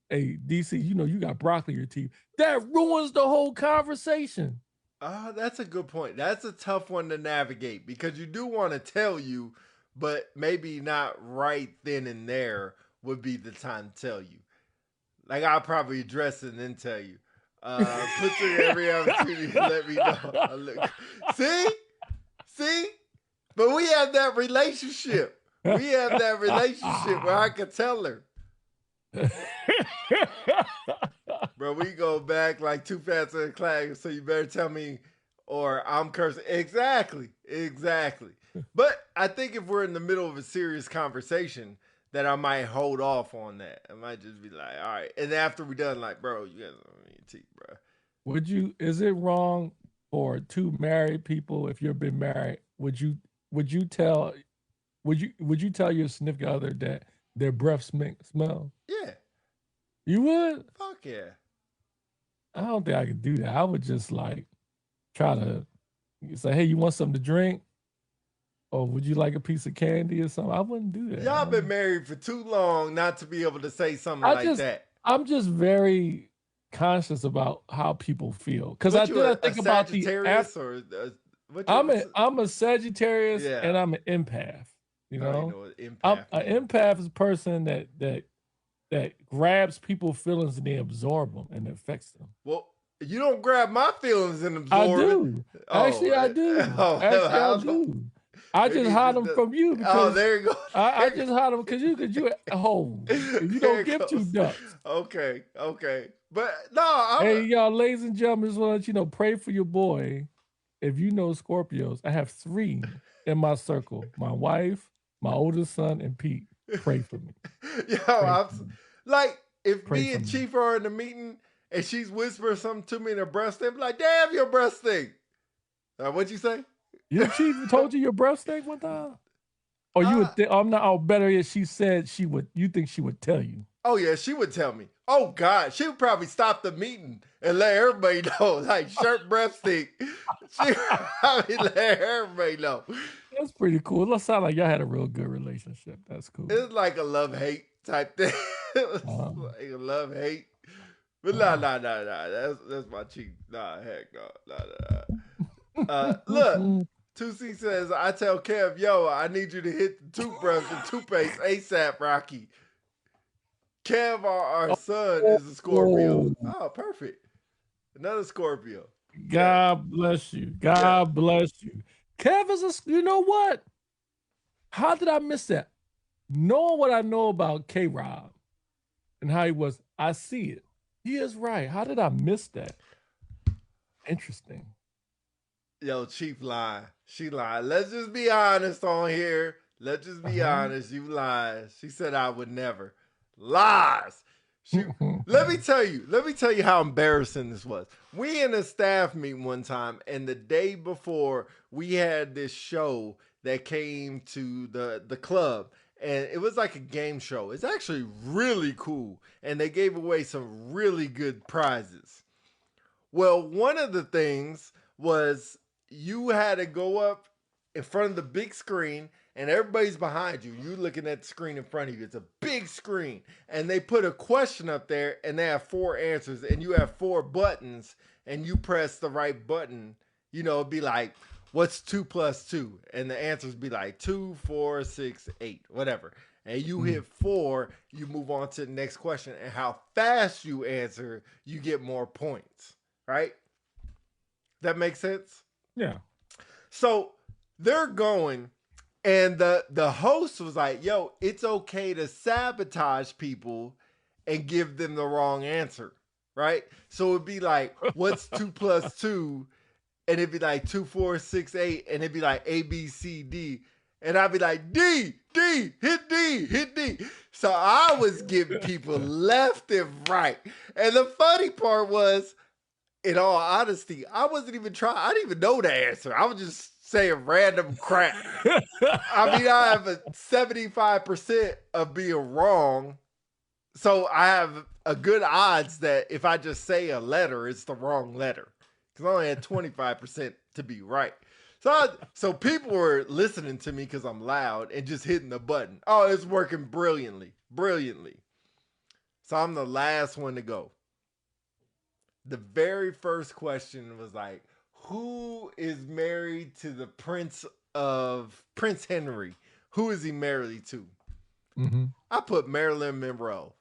Hey, DC, you know you got broccoli in your teeth. That ruins the whole conversation. That's a good point. That's a tough one to navigate because you do want to tell you, but maybe not right then and there would be the time to tell you. Like I'll probably address it and then tell you. Put through every opportunity to let me know. See? But we have that relationship. We have that relationship where I could tell her. Bro, we go back like too fast in the class, so you better tell me or I'm cursing. Exactly. But I think if we're in the middle of a serious conversation, that I might hold off on that. I might just be like, all right. And after we're done, like, bro, you got something in your teeth, bro. Is it wrong for two married people, if you've been married, would you tell your significant other that their breath smell? Yeah. You would? Fuck yeah. I don't think I could do that. I would just like try to say, hey, you want something to drink? Or would you like a piece of candy or something? I wouldn't do that. Y'all been married for too long not to be able to say something like that. I'm just very conscious about how people feel. Because I think about I'm a Sagittarius and I'm an empath. You know an empath is a person that grabs people's feelings and they absorb them and it affects them. Well, you don't grab my feelings and absorb I do. Actually, I do. I do. I just hide them from you because there you go. I just hide them because you you don't give two ducks. Okay. But no, hey y'all, ladies and gentlemen, just want to let you know, pray for your boy. If you know Scorpios, I have 3 in my circle: my wife, my oldest son, and Pete. Pray for me. Like if me and Chief are in the meeting and she's whispering something to me in her breast, they'd be like, "Damn, your breast stink." What'd you say? Your chief told you your breath stink one time? Or you would think, I'm not, oh, better yet, she said she would, you think she would tell you? Oh, yeah, she would tell me. Oh, God, she would probably stop the meeting and let everybody know, like, shirt breath stink. She would probably let everybody know. That's pretty cool. It sounds like y'all had a real good relationship. That's cool. It's like a love-hate type thing. It's like a love-hate. But nah, that's my chief. Nah, heck no. Look. 2C says, I tell Kev, yo, I need you to hit the toothbrush and toothpaste ASAP, Rocky. Kev, our son, is a Scorpio. Oh, perfect. Another Scorpio. God bless you. God bless you. Kev is you know what? How did I miss that? Knowing what I know about K-Rob and how he was, I see it. He is right. How did I miss that? Interesting. Yo, Chief lied. She lied. Let's just be honest on here. Let's just be honest. You lied. She said I would never. Lies. Let me tell you how embarrassing this was. We in a staff meeting one time, and the day before we had this show that came to the club, and it was like a game show. It's actually really cool, and they gave away some really good prizes. Well, one of the things was you had to go up in front of the big screen and everybody's behind you. You're looking at the screen in front of you. It's a big screen. And they put a question up there and they have 4 answers and you have 4 buttons and you press the right button. You know, it'd be like, what's 2 plus 2? And the answers be like 2, 4, 6, 8, whatever. And you hit 4, you move on to the next question. And how fast you answer, you get more points, right? That makes sense? Yeah. So they're going, and the host was like, yo, it's okay to sabotage people and give them the wrong answer. right? So it'd be like, what's 2 plus 2? And it'd be like 2, 4, 6, 8, and it'd be like A, B, C, D. And I'd be like, D, hit D, hit D. So I was giving people left and right. And the funny part was, in all honesty, I wasn't even trying. I didn't even know the answer. I was just saying random crap. I mean, I have a 75% of being wrong. So I have a good odds that if I just say a letter, it's the wrong letter. Because I only had 25% to be right. So people were listening to me because I'm loud and just hitting the button. Oh, it's working brilliantly. So I'm the last one to go. The very first question was like, who is married to the Prince Henry? Who is he married to? Mm-hmm. I put Marilyn Monroe.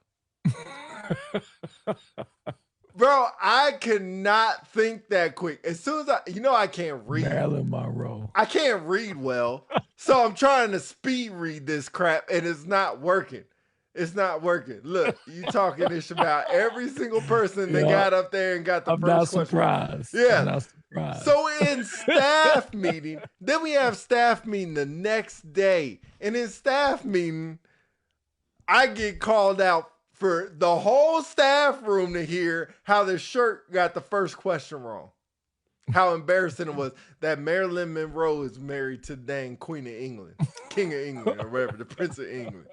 Bro, I could not think that quick. As soon as I can't read. Marilyn Monroe. I can't read well. So I'm trying to speed read this crap and it's not working. Look, you talking this about every single person that got up there and got the first question. Surprised. Yeah. I'm not surprised. So in staff meeting, then we have staff meeting the next day. And in staff meeting, I get called out for the whole staff room to hear how the shirt got the first question wrong. How embarrassing it was that Marilyn Monroe is married to the dang Queen of England, King of England, or whatever, the Prince of England.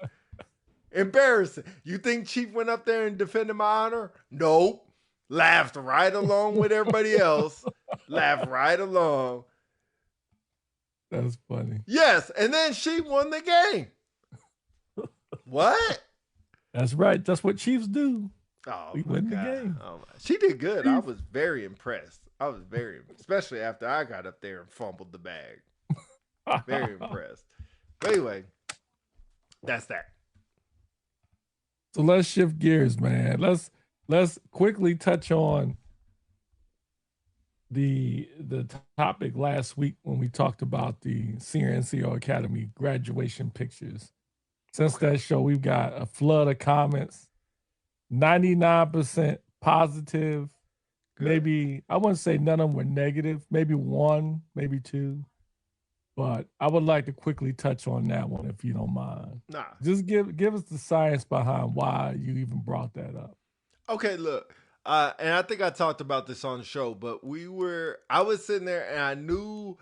Embarrassing. You think Chief went up there and defended my honor? Nope. Laughed right along with everybody else. Laughed right along. That's funny. Yes, and then she won the game. What? That's right. That's what Chiefs do. Oh, we win the game. Oh, she did good. I was very impressed. Especially after I got up there and fumbled the bag. Very impressed. But anyway, that's that. So let's shift gears, man. Let's quickly touch on the topic last week when we talked about the Senior NCO Academy graduation pictures. Since that show, we've got a flood of comments, 99% positive. Good. Maybe, I wouldn't say none of them were negative, maybe one, maybe two. But I would like to quickly touch on that one, if you don't mind. Nah. Just give us the science behind why you even brought that up. Okay, look. And I think I talked about this on the show, but I was sitting there and I knew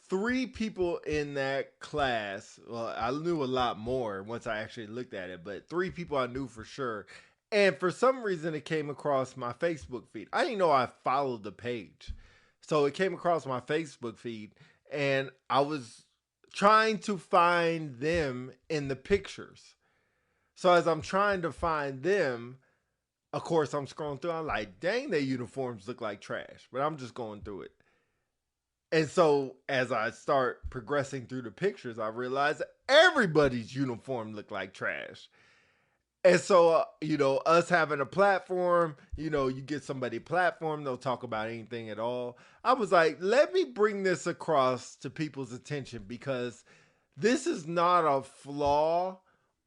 3 people in that class. Well, I knew a lot more once I actually looked at it, but 3 people I knew for sure. And for some reason, it came across my Facebook feed. I didn't know I followed the page. So it came across my Facebook feed, and I was trying to find them in the pictures. So as I'm trying to find them, of course, I'm scrolling through. I'm like, dang, their uniforms look like trash. But I'm just going through it. And so as I start progressing through the pictures, I realize everybody's uniform looked like trash. And so, us having a platform, you get somebody a platform, they'll talk about anything at all. I was like, let me bring this across to people's attention because this is not a flaw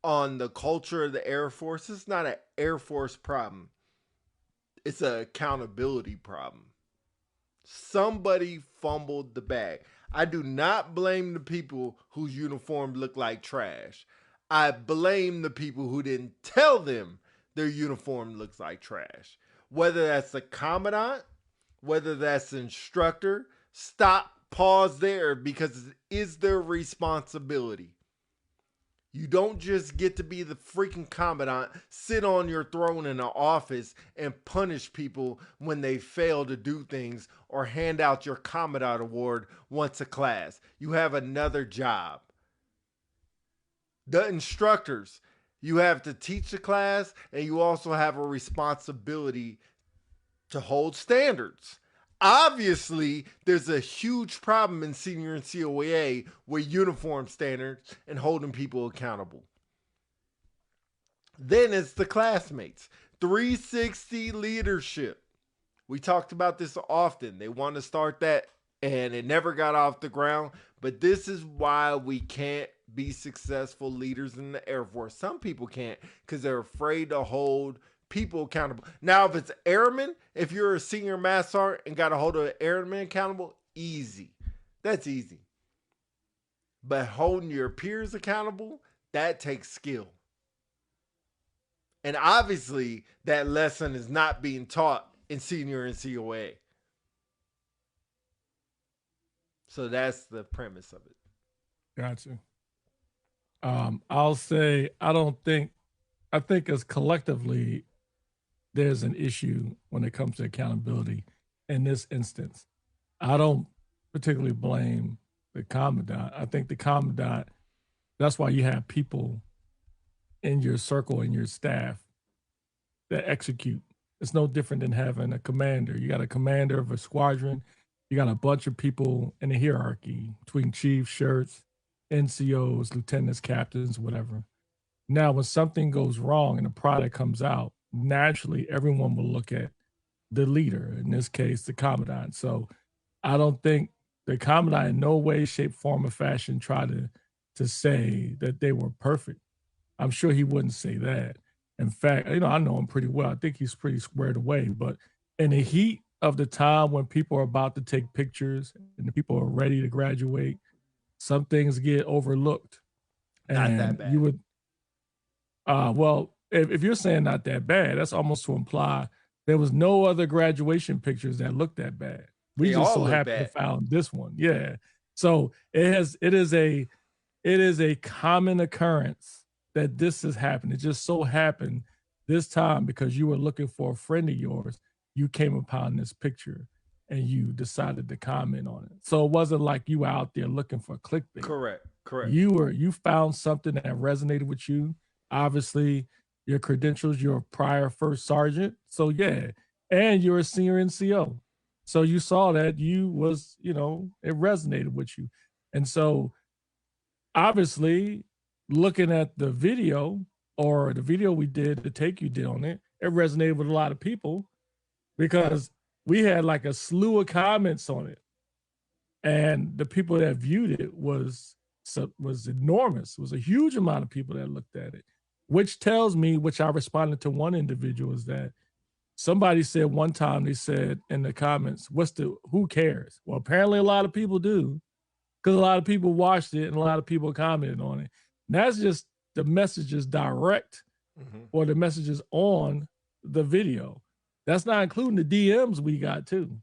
on the culture of the Air Force. It's not an Air Force problem. It's an accountability problem. Somebody fumbled the bag. I do not blame the people whose uniform look like trash. I blame the people who didn't tell them their uniform looks like trash. Whether that's the commandant, whether that's the instructor, pause there because it is their responsibility. You don't just get to be the freaking commandant, sit on your throne in an office and punish people when they fail to do things or hand out your commandant award once a class. You have another job. The instructors, you have to teach the class and you also have a responsibility to hold standards. Obviously, there's a huge problem in senior and COA with uniform standards and holding people accountable. Then it's the classmates. 360 leadership. We talked about this often. They want to start that and it never got off the ground. But this is why we can't be successful leaders in the Air Force. Some people can't because they're afraid to hold people accountable. Now, if it's airmen, if you're a senior master sergeant and got to hold an airman accountable, easy. That's easy. But holding your peers accountable, that takes skill. And obviously, that lesson is not being taught in senior and COA. So that's the premise of it. Gotcha. I'll say I think as collectively there's an issue when it comes to accountability. In this instance, I don't particularly blame the commandant. I think the commandant, that's why you have people in your circle, in your staff that execute. It's no different than having a commander. You got a commander of a squadron. You got a bunch of people in the hierarchy between chiefs, shirts, NCOs, lieutenants, captains, whatever. Now, when something goes wrong and a product comes out, naturally everyone will look at the leader, in this case, the commandant. So I don't think the commandant in no way, shape, form, or fashion tried to say that they were perfect. I'm sure he wouldn't say that. In fact, I know him pretty well. I think he's pretty squared away. But in the heat of the time when people are about to take pictures and the people are ready to graduate, some things get overlooked. Not that bad. You would, well, if you're saying not that bad, that's almost to imply there was no other graduation pictures that looked that bad. We They just all so look happened to bad. found this one. Yeah. So it is a common occurrence that this has happened. It just so happened this time because you were looking for a friend of yours, you came upon this picture and you decided to comment on it. So it wasn't like you were out there looking for clickbait. Correct. You found something that resonated with you. Obviously, your credentials, you're a prior first sergeant. So yeah, and you're a senior NCO. So you saw that it resonated with you. And so obviously, looking at the video or the video we did, the take you did on it, it resonated with a lot of people because we had like a slew of comments on it. And the people that viewed it was enormous. It was a huge amount of people that looked at it, which tells me, which I responded to one individual, is that somebody said one time, they said in the comments, who cares? Well, apparently a lot of people do, because a lot of people watched it and a lot of people commented on it. And that's just the messages direct or the messages on the video. That's not including the DMs we got too.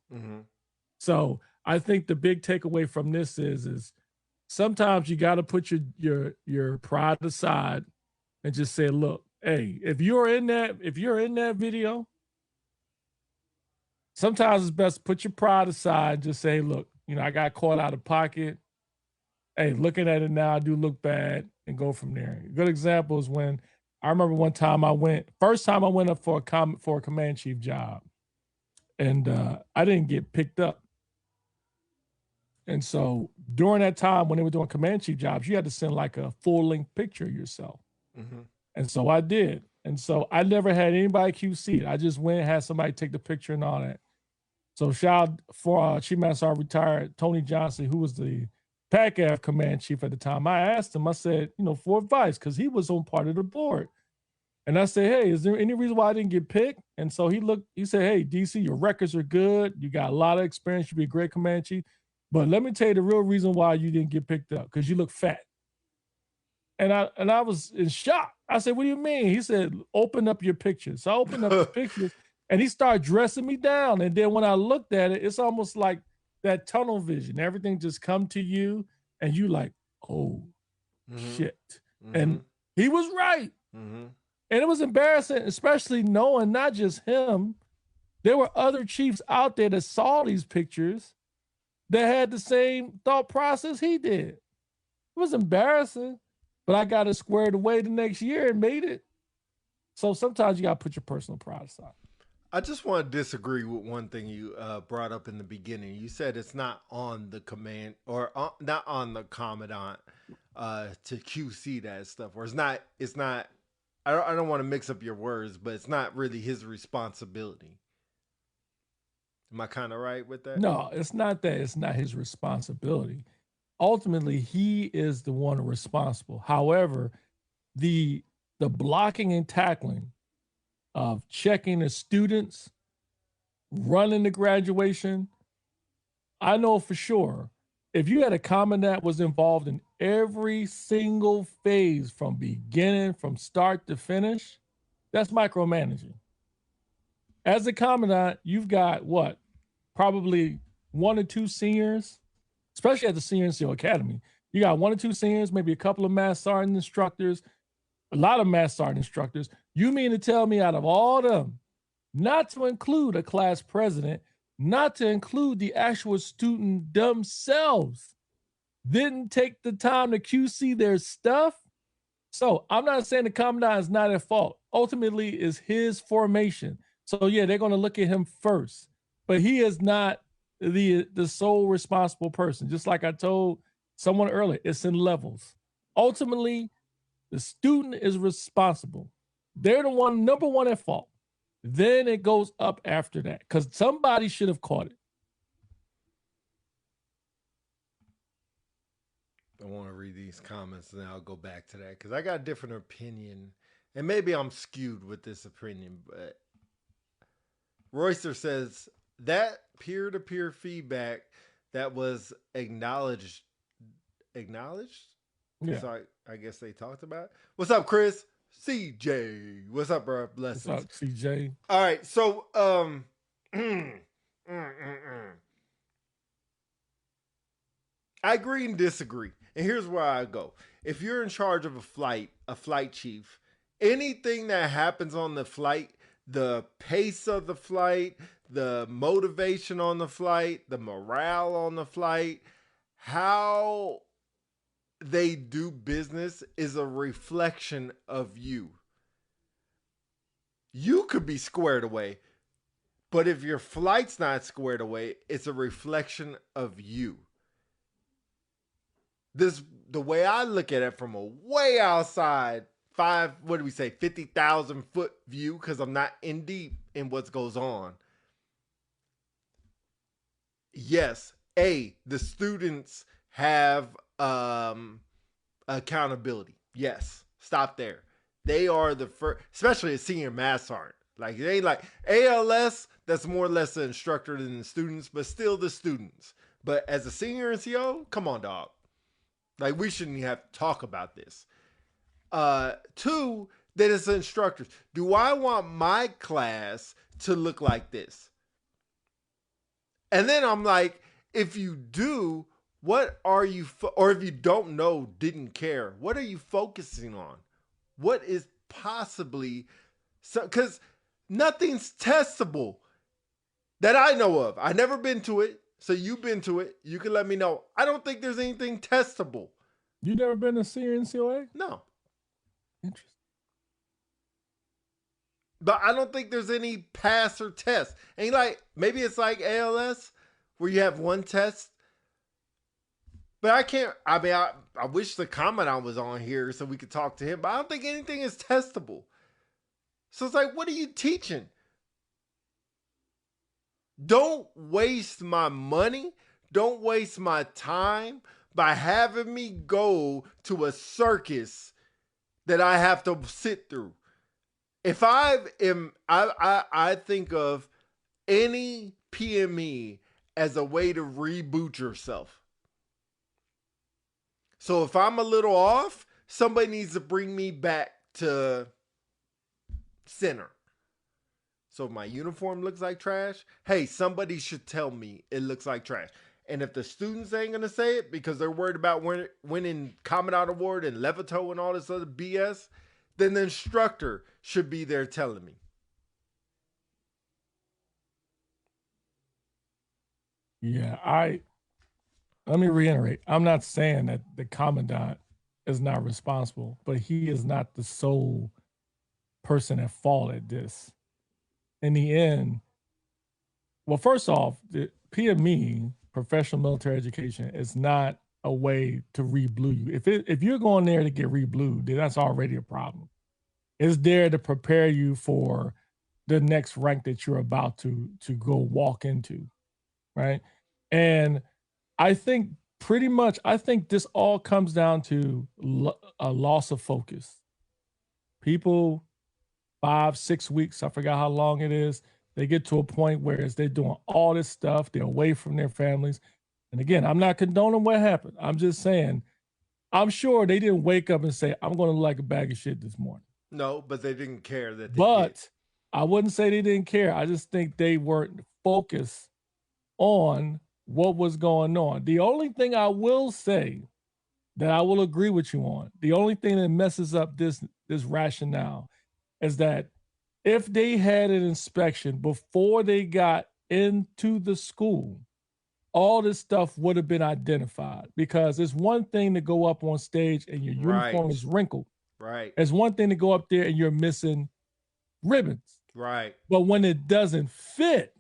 So I think the big takeaway from this is sometimes you got to put your pride aside and just say, look, hey, if you're in that video, sometimes it's best to put your pride aside and just say, look, I got caught out of pocket. Hey, looking at it now, I do look bad, and go from there. A good example is when I remember one time first time I went up for a command chief job, and I didn't get picked up. And so during that time when they were doing command chief jobs, you had to send like a full-length picture of yourself. And so I did. And so I never had anybody QC it. I just went and had somebody take the picture and all that. So shout out for Chief Master Sergeant retired Tony Johnson, who was the PACAF command chief at the time. I asked him, I said, for advice, because he was on part of the board. And I said, hey, is there any reason why I didn't get picked? And so he said, hey, DC, your records are good. You got a lot of experience. You'd be a great command chief. But let me tell you the real reason why you didn't get picked up, because you look fat. And I was in shock. I said, what do you mean? He said, open up your pictures. So I opened up the pictures and he started dressing me down. And then when I looked at it, it's almost like that tunnel vision. Everything just come to you and you like, oh, shit. And he was right. And it was embarrassing, especially knowing not just him. There were other chiefs out there that saw these pictures that had the same thought process he did. It was embarrassing, but I got it squared away the next year and made it. So sometimes you got to put your personal pride aside. I just want to disagree with one thing you brought up in the beginning. You said it's not on the command or not on the commandant to QC that stuff, or it's not. I don't want to mix up your words, but it's not really his responsibility. Am I kind of right with that? No, it's not that. It's not his responsibility. Ultimately, he is the one responsible. However, the blocking and tackling of checking the students, running the graduation. I know for sure if you had a commandant was involved in every single phase from beginning, from start to finish, that's micromanaging. As a commandant, you've got what? Probably 1 or 2 seniors, especially at the Senior NCO Academy. You got 1 or 2 seniors, maybe a couple of mass sergeant instructors, a lot of mass sergeant instructors. You mean to tell me out of all them, not to include a class president, not to include the actual student themselves, didn't take the time to QC their stuff? So I'm not saying the commandant is not at fault. Ultimately, it's his formation. So yeah, they're going to look at him first, but he is not the sole responsible person. Just like I told someone earlier, it's in levels. Ultimately, the student is responsible. They're the one, number one at fault. Then it goes up after that because somebody should have caught it. I want to read these comments and then I'll go back to that because I got a different opinion. And maybe I'm skewed with this opinion, but Royster says that peer-to-peer feedback that was acknowledged. Yeah. So I guess they talked about it. What's up, Chris? CJ. What's up, bro? Blessings. What's up, CJ? All right. So, I agree and disagree. And here's where I go. If you're in charge of a flight chief, anything that happens on the flight, the pace of the flight, the motivation on the flight, the morale on the flight, how they do business is a reflection of you. You could be squared away, but if your flight's not squared away, it's a reflection of you. The way I look at it from a way outside 50,000 foot view, because I'm not in deep in what goes on. Yes, the students have accountability. Yes, stop there. They are the first, especially a senior mass sergeant. Like, it ain't like ALS, that's more or less the instructor than the students, but still the students. But as a senior NCO, come on, dog. Like, we shouldn't even have to talk about this. 2, that it's instructors. Do I want my class to look like this? And then I'm like, if you do, what are you, or if you don't know, didn't care, what are you focusing on? What is possibly, because nothing's testable that I know of. I've never been to it. So you've been to it. You can let me know. I don't think there's anything testable. You never been to senior NCOA? No. Interesting. But I don't think there's any pass or test. And maybe it's like ALS where you have one test. But I wish the commandant was on here so we could talk to him. But I don't think anything is testable. So it's like, what are you teaching? Don't waste my money. Don't waste my time by having me go to a circus that I have to sit through. If I think of any PME as a way to reboot yourself. So if I'm a little off, somebody needs to bring me back to center. So if my uniform looks like trash, hey, somebody should tell me it looks like trash. And if the students ain't going to say it because they're worried about winning Commandant Award and Levito and all this other BS, then the instructor should be there telling me. Yeah, let me reiterate. I'm not saying that the commandant is not responsible, but he is not the sole person at fault at this. In the end, well, first off, the PME, professional military education, is not a way to re-blue you. If you're going there to get re-blued, then that's already a problem. It's there to prepare you for the next rank that you're about to go walk into, right? And I think this all comes down to a loss of focus. People 5-6 weeks. I forgot how long it is. They get to a point where as they're doing all this stuff, they're away from their families. And again, I'm not condoning what happened. I'm just saying, I'm sure they didn't wake up and say, I'm going to look like a bag of shit this morning. No, but they didn't care that they But did. I wouldn't say they didn't care. I just think they weren't focused on what was going on. The only thing I will say that I will agree with you on, the only thing that messes up this rationale is that if they had an inspection before they got into the school, all this stuff would have been identified, because it's one thing to go up on stage and your uniform is wrinkled. Right. It's one thing to go up there and you're missing ribbons. Right. But when it doesn't fit,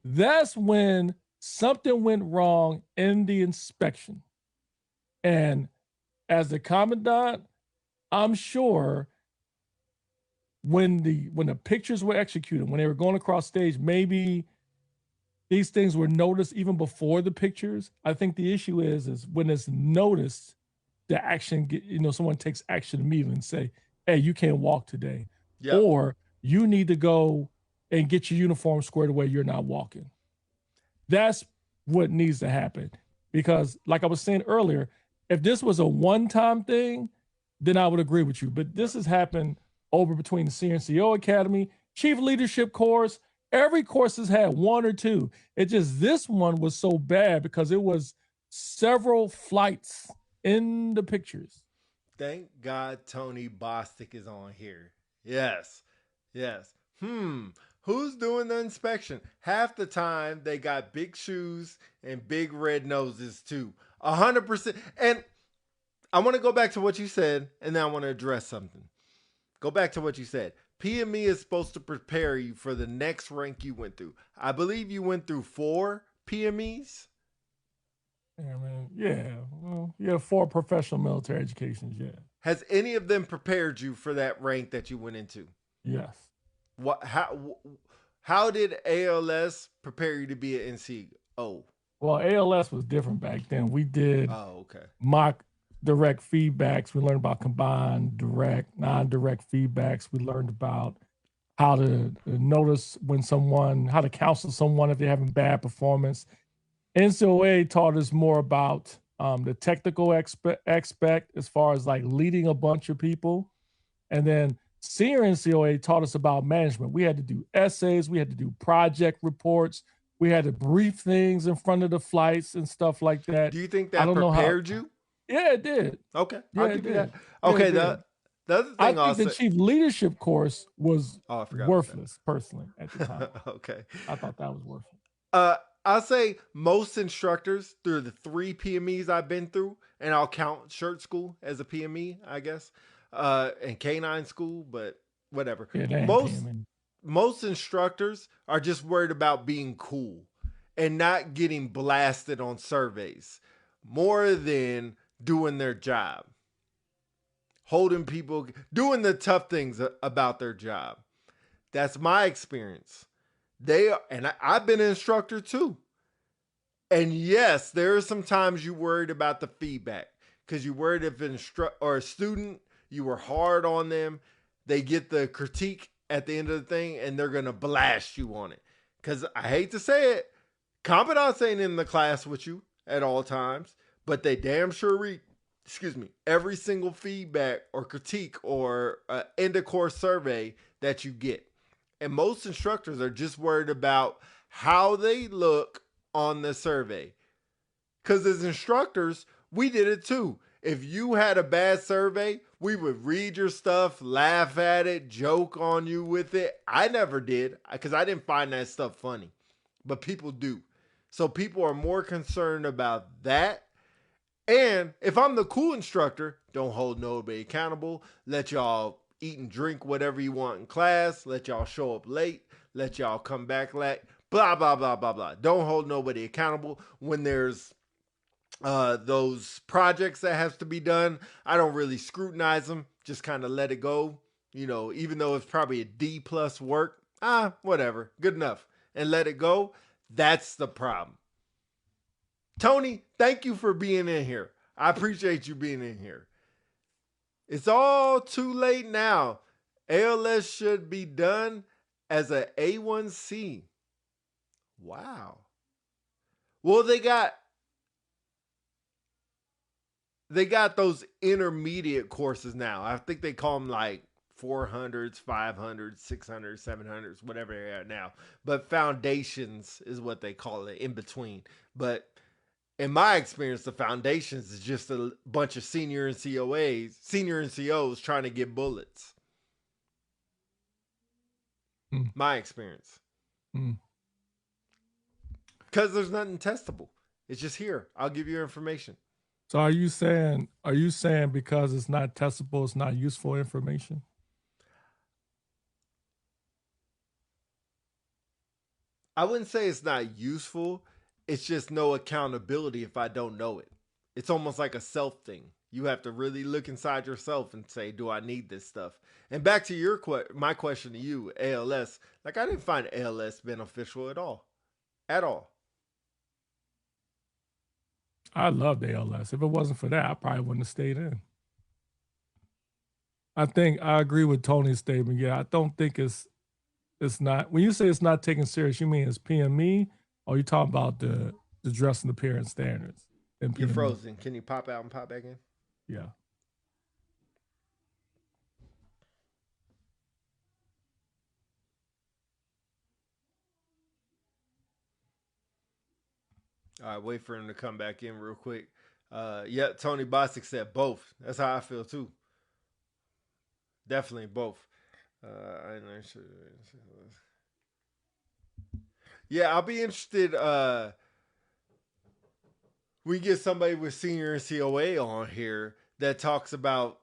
that's when something went wrong in the inspection. And as the commandant, I'm sure when the pictures were executed, when they were going across stage, maybe these things were noticed even before the pictures. I think the issue is when it's noticed, the action, someone takes action immediately and say, hey, you can't walk today. Yep. Or you need to go and get your uniform squared away. You're not walking. That's what needs to happen. Because like I was saying earlier, if this was a one-time thing, then I would agree with you. But this has happened over between the CNCO Academy, Chief Leadership course. Every course has had one or two. It just, this one was so bad because it was several flights in the pictures. Thank God Tony Bostic is on here. Yes. Yes. Who's doing the inspection? Half the time they got big shoes and big red noses too. 100%. And I want to go back to what you said, and then I want to address something. Go back to what you said. PME is supposed to prepare you for the next rank you went through. I believe you went through 4 PMEs. Yeah, man. Yeah. Well, you have 4 professional military educations, yeah. Has any of them prepared you for that rank that you went into? Yes. How did ALS prepare you to be an NCO? Well, ALS was different back then. We did mock direct feedbacks. We learned about combined, direct, non-direct feedbacks. We learned about how to notice how to counsel someone if they're having bad performance. NCOA taught us more about the technical aspect as far as like leading a bunch of people. And then senior NCOA taught us about management. We had to do essays. We had to do project reports. We had to brief things in front of the flights and stuff like that. Do you think that prepared you? Yeah, it did. Okay. Yeah, I'll give you that. Okay. The other thing I think the chief leadership course was worthless, personally, at the time. Okay. I thought that was worthless. I'll say most instructors through the 3 PMEs I've been through, and I'll count shirt school as a PME, I guess, and canine school, but whatever. Yeah, most instructors are just worried about being cool and not getting blasted on surveys more than doing their job, holding people, doing the tough things about their job. That's my experience. I've been an instructor too. And yes, there are some times you worried about the feedback because you worried if a student, you were hard on them, they get the critique at the end of the thing and they're going to blast you on it. Because I hate to say it, commandants ain't in the class with you at all times, but they damn sure read, every single feedback or critique or end of course survey that you get. And most instructors are just worried about how they look on the survey. Because as instructors, we did it too. If you had a bad survey, we would read your stuff, laugh at it, joke on you with it. I never did because I didn't find that stuff funny. But people do. So people are more concerned about that. And if I'm the cool instructor, don't hold nobody accountable. Let y'all eat and drink whatever you want in class. Let y'all show up late. Let y'all come back late. Blah, blah, blah, blah, blah. Don't hold nobody accountable. When there's those projects that has to be done, I don't really scrutinize them. Just kind of let it go. Even though it's probably a D+ work. Whatever. Good enough. And let it go. That's the problem. Tony, thank you for being in here. I appreciate you being in here. It's all too late now. ALS should be done as a A1C. Wow. Well, they got those intermediate courses now. I think they call them like 400s, 500s, 600s, 700s, whatever they are now. But foundations is what they call it in between. But in my experience, the foundations is just a bunch of senior NCOs trying to get bullets. My experience. Because there's nothing testable. It's just here. I'll give you information. So are you saying because it's not testable, it's not useful information? I wouldn't say it's not useful. It's just no accountability if I don't know it. It's almost like a self thing. You have to really look inside yourself and say, do I need this stuff? And back to my question to you, ALS. Like, I didn't find ALS beneficial at all. At all. I loved ALS. If it wasn't for that, I probably wouldn't have stayed in. I think I agree with Tony's statement. Yeah, I don't think it's not. When you say it's not taken serious, you mean it's PME, or you talking about the dress and appearance standards? You're frozen. Can you pop out and pop back in? Yeah. All right, wait for him to come back in real quick. Yeah, Tony Bostic said both. That's how I feel too. Definitely both. Yeah, I'll be interested. We get somebody with senior COA on here that talks about,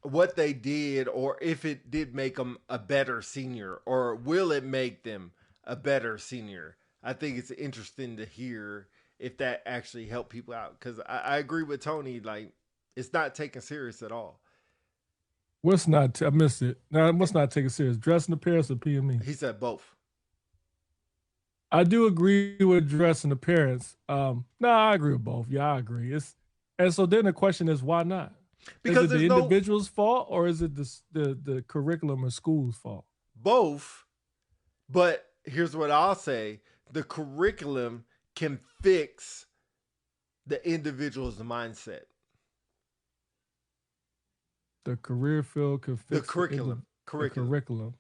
what they did, or if it did make them a better senior, or will it make them a better senior. I think it's interesting to hear if that actually helped people out, because I agree with Tony. Like, it's not taken serious at all. What's not? I missed it. Now, what's not taken serious? Dress and appearance or PME? He said both. I do agree with dress and appearance. No, I agree with both. Yeah, I agree. And so then the question is, why not? Because is it the individual's fault, or is it the curriculum or school's fault? Both. But here's what I'll say. The curriculum can fix the individual's mindset. The career field can fix the curriculum. Curriculum.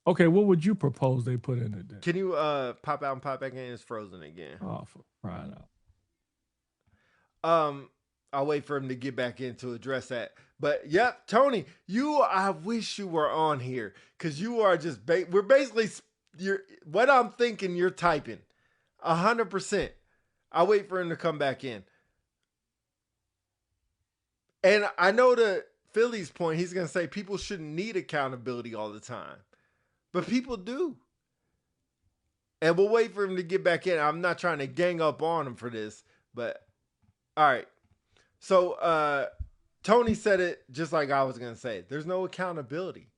Okay, what would you propose they put in it then? Can you pop out and pop back in? It's frozen again. Oh, for crying out. I'll wait for him to get back in to address that. But yep, Tony, I wish you were on here, because you are just we're basically what I'm thinking. You're typing 100%. I'll wait for him to come back in. And I know to Philly's point, he's gonna say people shouldn't need accountability all the time, but people do. And we'll wait for him to get back in. I'm not trying to gang up on him for this, but all right. So Tony said it just like I was going to say. There's no accountability.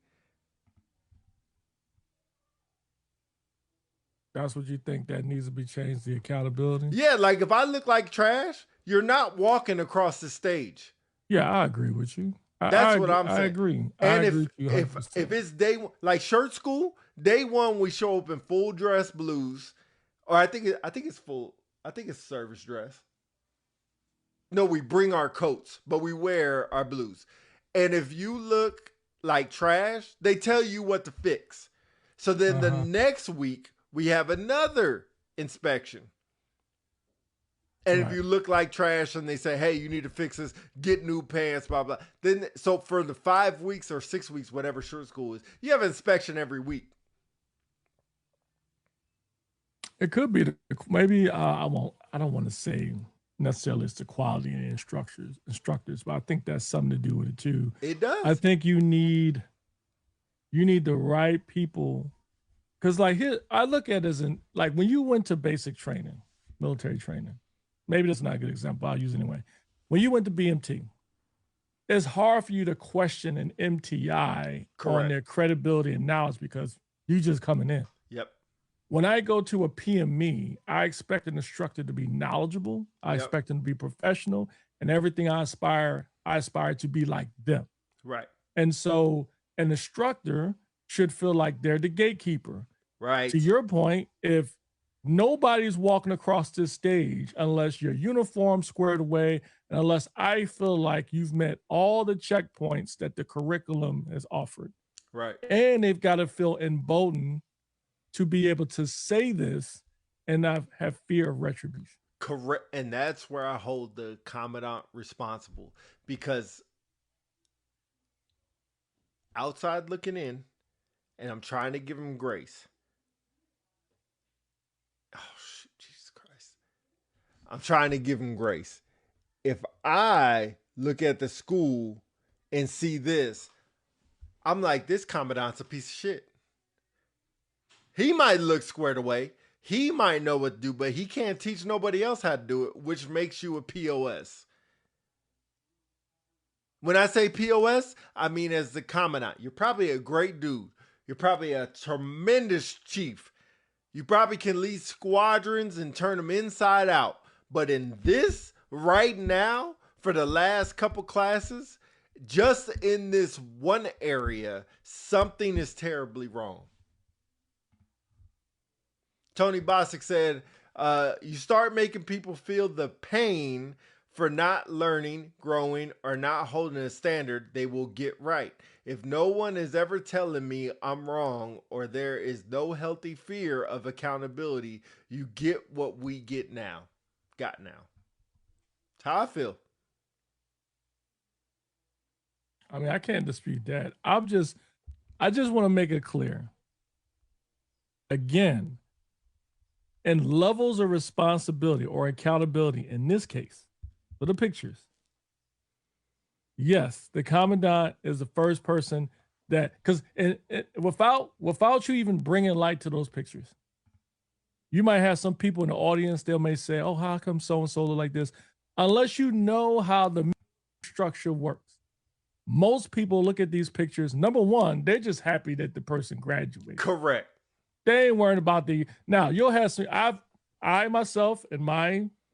That's what you think that needs to be changed, the accountability? Yeah, like if I look like trash, you're not walking across the stage. Yeah, I agree with you. That's what I'm saying. I agree. And if it's day one, like shirt school, day one we show up in full dress blues, or I think it's full. I think it's service dress. No, we bring our coats, but we wear our blues. And if you look like trash, they tell you what to fix. So then the next week we have another inspection. And if you look like trash and they say, hey, you need to fix this, get new pants, blah, blah. Then, so for the 5 weeks or 6 weeks, whatever shirt school is, you have an inspection every week. It could be, maybe I don't want to say necessarily it's the quality of instructors, but I think that's something to do with it too. It does. I think you need the right people. Because like here, I look at it as like when you went to basic training, military training, maybe that's not a good example, I'll use it anyway. When you went to BMT, it's hard for you to question an MTI on their credibility and knowledge because you just coming in. Yep. When I go to a PME, I expect an instructor to be knowledgeable. I expect them to be professional, and everything I aspire I aspire to be like them. Right. And so an instructor should feel like they're the gatekeeper. Right. To your point, if nobody's walking across this stage unless your uniform squared away and unless I feel like you've met all the checkpoints that the curriculum has offered. Right. And they've got to feel emboldened to be able to say this and not have fear of retribution. Correct. And that's where I hold the commandant responsible, because outside looking in, and I'm trying to give him grace. Oh, shit, Jesus Christ. I'm trying to give him grace. If I look at the school and see this, I'm like, this commandant's a piece of shit. He might look squared away. He might know what to do, but he can't teach nobody else how to do it, which makes you a POS. When I say POS, I mean as the commandant. You're probably a great dude. You're probably a tremendous chief. You probably can lead squadrons and turn them inside out. But in this right now, for the last couple classes, just in this one area, something is terribly wrong. Tony Bosick said, you start making people feel the pain for not learning, growing, or not holding a standard, they will get right. If no one is ever telling me I'm wrong or there is no healthy fear of accountability, you get what we get now. Got now. That's how I feel. I mean, I can't dispute that. I just want to make it clear. Again, in levels of responsibility or accountability, in this case, for the pictures, yes, the commandant is the first person that, because without you even bringing light to those pictures, you might have some people in the audience, they may say, oh, how come so-and-so look like this? Unless you know how the structure works. Most people look at these pictures, number one, they're just happy that the person graduated. Correct. They ain't worrying about now you'll have some, I myself and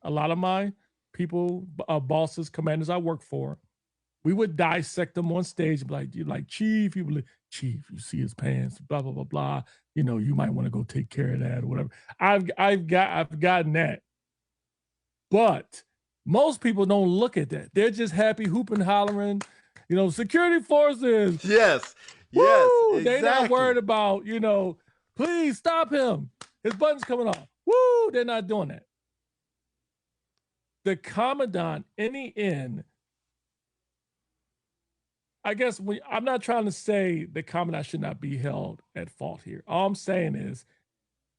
a lot of my people, bosses, commanders I work for, we would dissect them on stage, like, you like, Chief, you believe, Chief, you see his pants, blah, blah, blah, blah. You know, you might want to go take care of that or whatever. I've gotten that. But most people don't look at that. They're just happy, hooping, hollering, security forces. Yes. Woo! Yes. Exactly. They're not worried about, please stop him. His button's coming off. Woo! They're not doing that. The commandant, in the end, I guess I'm not trying to say the commandant should not be held at fault here. All I'm saying is,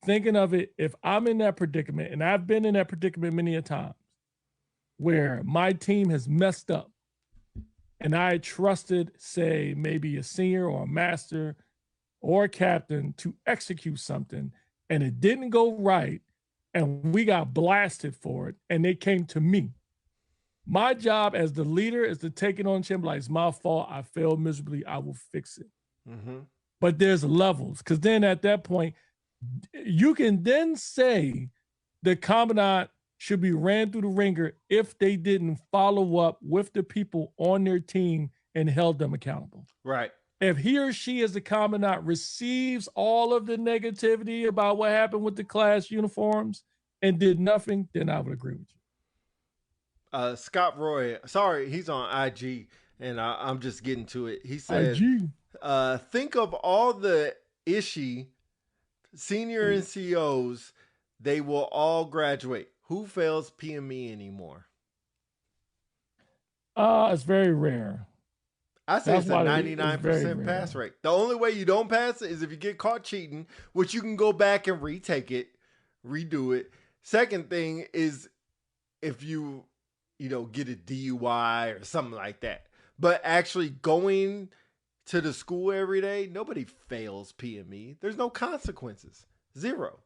thinking of it, if I'm in that predicament, and I've been in that predicament many a time, where my team has messed up, and I trusted, say, maybe a senior or a master or a captain to execute something, and it didn't go right, and we got blasted for it, and they came to me. My job as the leader is to take it on chin, like, it's my fault, I failed miserably, I will fix it. Mm-hmm. But there's levels, because then at that point, you can then say the commandant should be ran through the ringer if they didn't follow up with the people on their team and held them accountable. Right. If he or she as the commandant receives all of the negativity about what happened with the class uniforms and did nothing, then I would agree with you. Scott Roy, sorry, he's on IG, and I'm just getting to it. He said, think of all the senior NCOs, they will all graduate. Who fails PME anymore? It's very rare. I say it's a 99% pass rate. The only way you don't pass it is if you get caught cheating, which you can go back and retake it, redo it. Second thing is if you get a DUI or something like that. But actually going to the school every day, nobody fails PME. There's no consequences. Zero.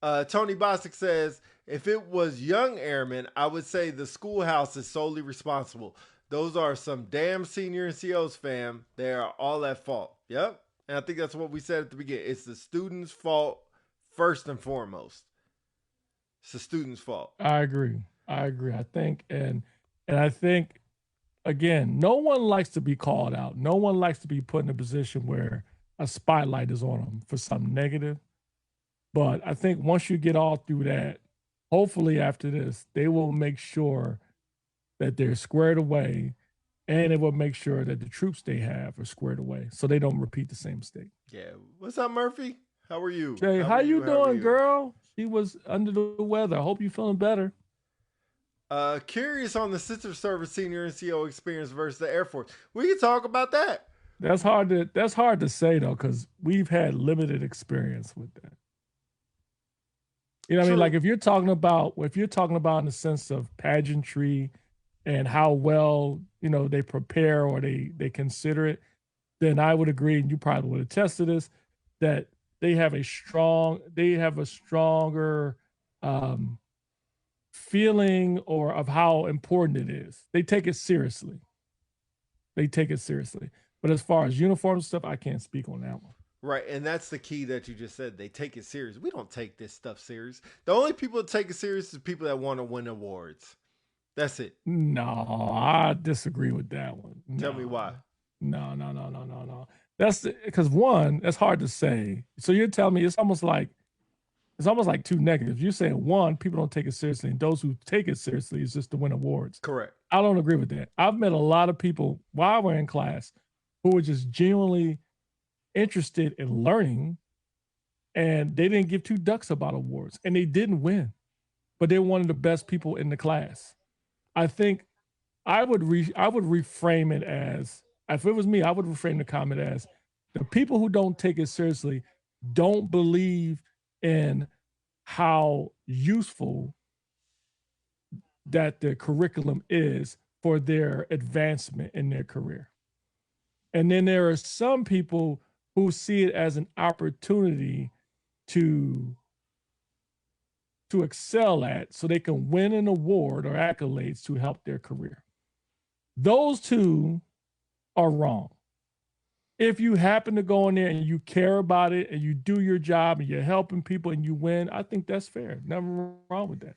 Tony Bosick says, if it was young airmen, I would say the schoolhouse is solely responsible. Those are some damn senior NCOs, fam. They are all at fault. Yep. And I think that's what we said at the beginning. It's the student's fault first and foremost. It's the student's fault. I agree. I think, and I think again, no one likes to be called out. No one likes to be put in a position where a spotlight is on them for something negative. But I think once you get all through that, hopefully after this, they will make sure that they're squared away, and it will make sure that the troops they have are squared away so they don't repeat the same mistake. Yeah. What's up, Murphy? How are you? Jay, how you doing, girl? She was under the weather. I hope you're feeling better. Curious on the sister service senior NCO experience versus the Air Force. We can talk about that. That's hard to say though, because we've had limited experience with that. You know what I mean? Like if you're talking about in the sense of pageantry and how well, they prepare or they consider it, then I would agree, and you probably would attest to this, that they have a stronger feeling or of how important it is. They take it seriously. But as far as uniform stuff, I can't speak on that one. Right, and that's the key that you just said. They take it serious. We don't take this stuff serious. The only people that take it serious is people that want to win awards. That's it. No, I disagree with that one. Tell me why. No. That's because one, that's hard to say. So you're telling me it's almost like two negatives. You're saying one, people don't take it seriously, and those who take it seriously is just to win awards. Correct. I don't agree with that. I've met a lot of people while we're in class who were just genuinely interested in learning, and they didn't give two ducks about awards, and they didn't win, but they're one of the best people in the class. I think I would reframe it as, if it was me, I would reframe the comment as the people who don't take it seriously don't believe in how useful that the curriculum is for their advancement in their career. And then there are some people who see it as an opportunity to excel at so they can win an award or accolades to help their career. Those two are wrong. If you happen to go in there and you care about it and you do your job and you're helping people and you win, I think that's fair. Nothing wrong with that.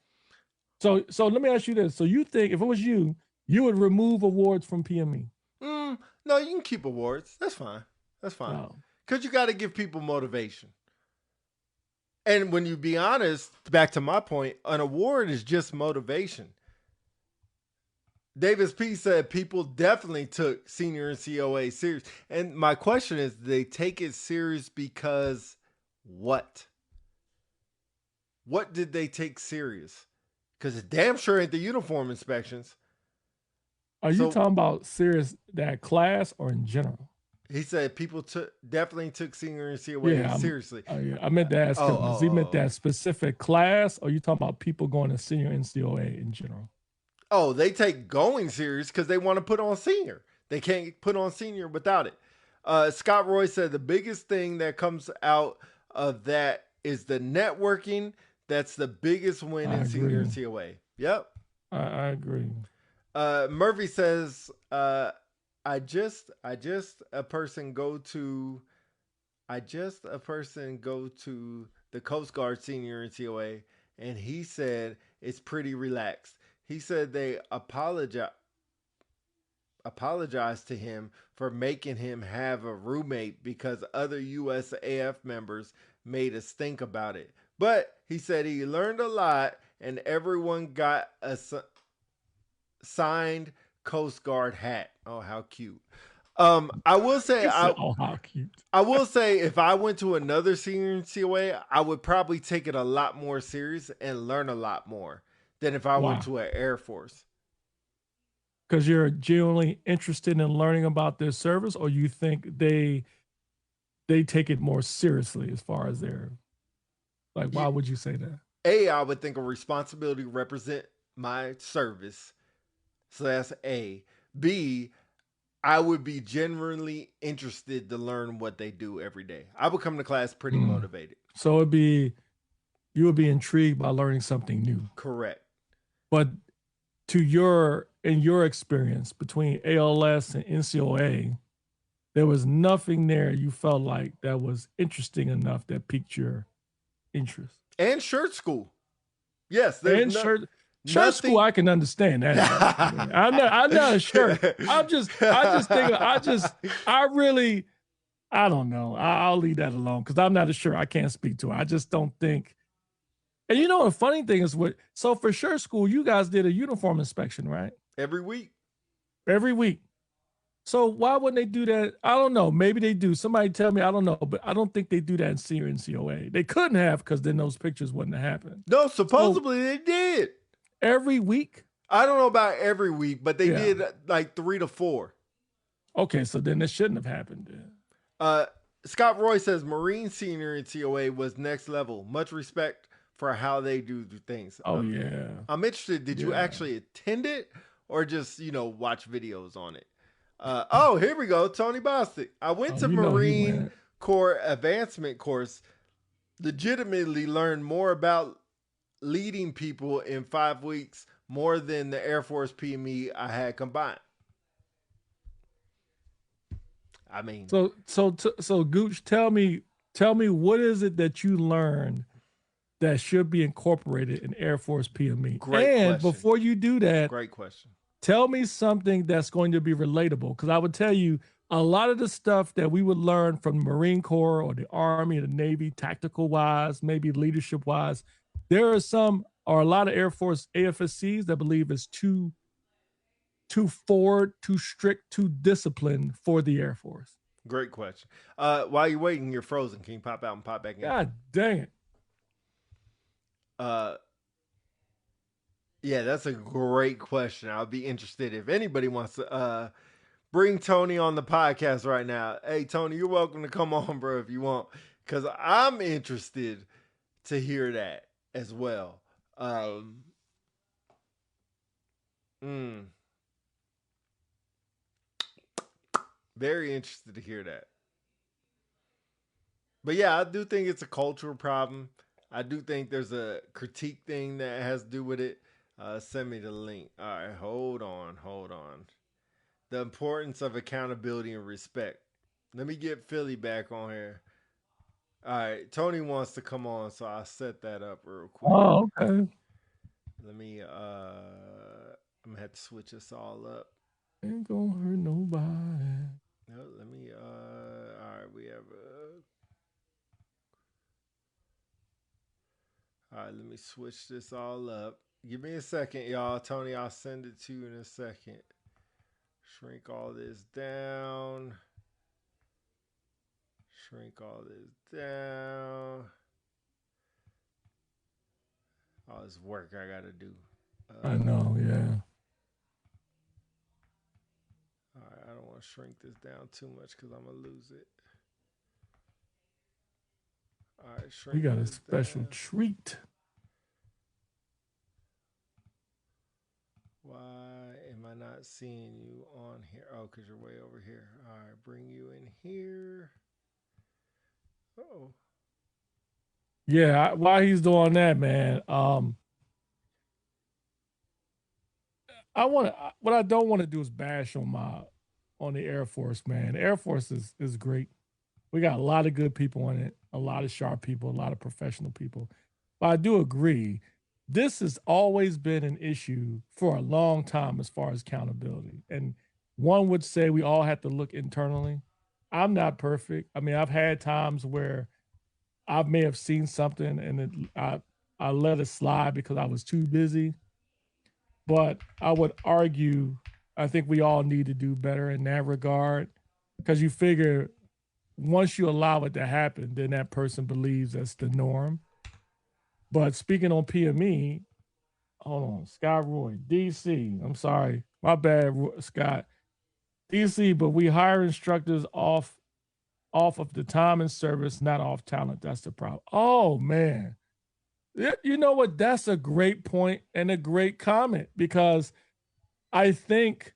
So let me ask you this. So you think if it was you would remove awards from PME? No, you can keep awards. That's fine. Because you got to give people motivation. And when you be honest, back to my point, an award is just motivation. Davis P said people definitely took senior and COA serious. And my question is, they take it serious because what? What did they take serious? Because it damn sure ain't the uniform inspections. Are you talking about serious that class or in general? He said people definitely took senior and COA seriously. I meant to ask him, does he meant that specific class, or you talking about people going to senior and COA in general? Oh, they take going serious because they want to put on senior. They can't put on senior without it. Scott Roy said the biggest thing that comes out of that is the networking. That's the biggest win in senior and COA. Yep. I agree. Murphy says, I just a person go to the Coast Guard senior in COA, and he said it's pretty relaxed. He said they apologized to him for making him have a roommate because other USAF members made us think about it. But he said he learned a lot, and everyone got a signed Coast Guard hat. Oh, how cute. I will say, how cute. I will say, if I went to another senior in COA, I would probably take it a lot more serious and learn a lot more than if I went to an Air Force. Because you're genuinely interested in learning about their service, or you think they take it more seriously as far as their, like, why would you say that? I would think a responsibility to represent my service. So that's A. B, I would be genuinely interested to learn what they do every day. I would come to class pretty motivated. So you would be intrigued by learning something new. Correct. But in your experience between ALS and NCOA, there was nothing there you felt like that was interesting enough that piqued your interest. And shirt school. Yes. Church school, I can understand that. I'm not sure. I don't know. I'll leave that alone because I'm not sure. I can't speak to it. I just don't think. And you know, the funny thing is so for church school, you guys did a uniform inspection, right? Every week. Every week. So why wouldn't they do that? I don't know. Maybe they do. Somebody tell me. I don't know. But I don't think they do that in senior NCOA. They couldn't have because then those pictures wouldn't have happened. No, supposedly they did. Every week? I don't know about every week, but they did like 3 to 4. Okay, so then it shouldn't have happened then. Scott Roy says Marine senior NCOA was next level. Much respect for how they do things. Oh, yeah. I'm interested. Did you actually attend it or just, watch videos on it? Here we go. Tony Bostic. I went to Marine Corps advancement course. Legitimately learned more about leading people in 5 weeks, more than the Air Force PME I had combined. I mean, so Gooch, tell me what is it that you learned that should be incorporated in Air Force PME? Great question. Before you do that, great question. Tell me something that's going to be relatable, because I would tell you a lot of the stuff that we would learn from the Marine Corps or the Army or the Navy, tactical wise, maybe leadership wise. There are a lot of Air Force AFSCs that believe it's too forward, too strict, too disciplined for the Air Force. Great question. While you're waiting, you're frozen. Can you pop out and pop back in? God dang it. Yeah, that's a great question. I'll be interested if anybody wants to bring Tony on the podcast right now. Hey, Tony, you're welcome to come on, bro, if you want, because I'm interested to hear that as well. Very interested to hear that. But yeah, I do think it's a cultural problem. I do think there's a critique thing that has to do with it. Send me the link. All right, hold on. The importance of accountability and respect. Let me get Philly back on here. All right, Tony wants to come on, so I'll set that up real quick. Oh, okay. Let me, I'm gonna have to switch this all up. Ain't gonna hurt nobody. No, let me, all right, we have, all right, let me switch this all up. Give me a second, y'all. Tony, I'll send it to you in a second. Shrink all this down. All this work I gotta do. I know, yeah. All right, I don't want to shrink this down too much because I'm gonna lose it. All right, shrink. We got a special treat. Why am I not seeing you on here? Oh, because you're way over here. All right, bring you in here. Uh-oh. Yeah, while he's doing that, man, what I don't want to do is bash on the Air Force, man. The Air Force is great. We got a lot of good people in it, a lot of sharp people, a lot of professional people. But I do agree, this has always been an issue for a long time as far as accountability. And one would say we all have to look internally. I'm not perfect. I mean, I've had times where I may have seen something and I let it slide because I was too busy. But I would argue, I think we all need to do better in that regard, because you figure once you allow it to happen, then that person believes that's the norm. But speaking on PME, hold on, Scott Roy, DC. I'm sorry, my bad, Scott. DC, but we hire instructors off of the time and service, not off talent. That's the problem. Oh man, you know what? That's a great point and a great comment, because I think,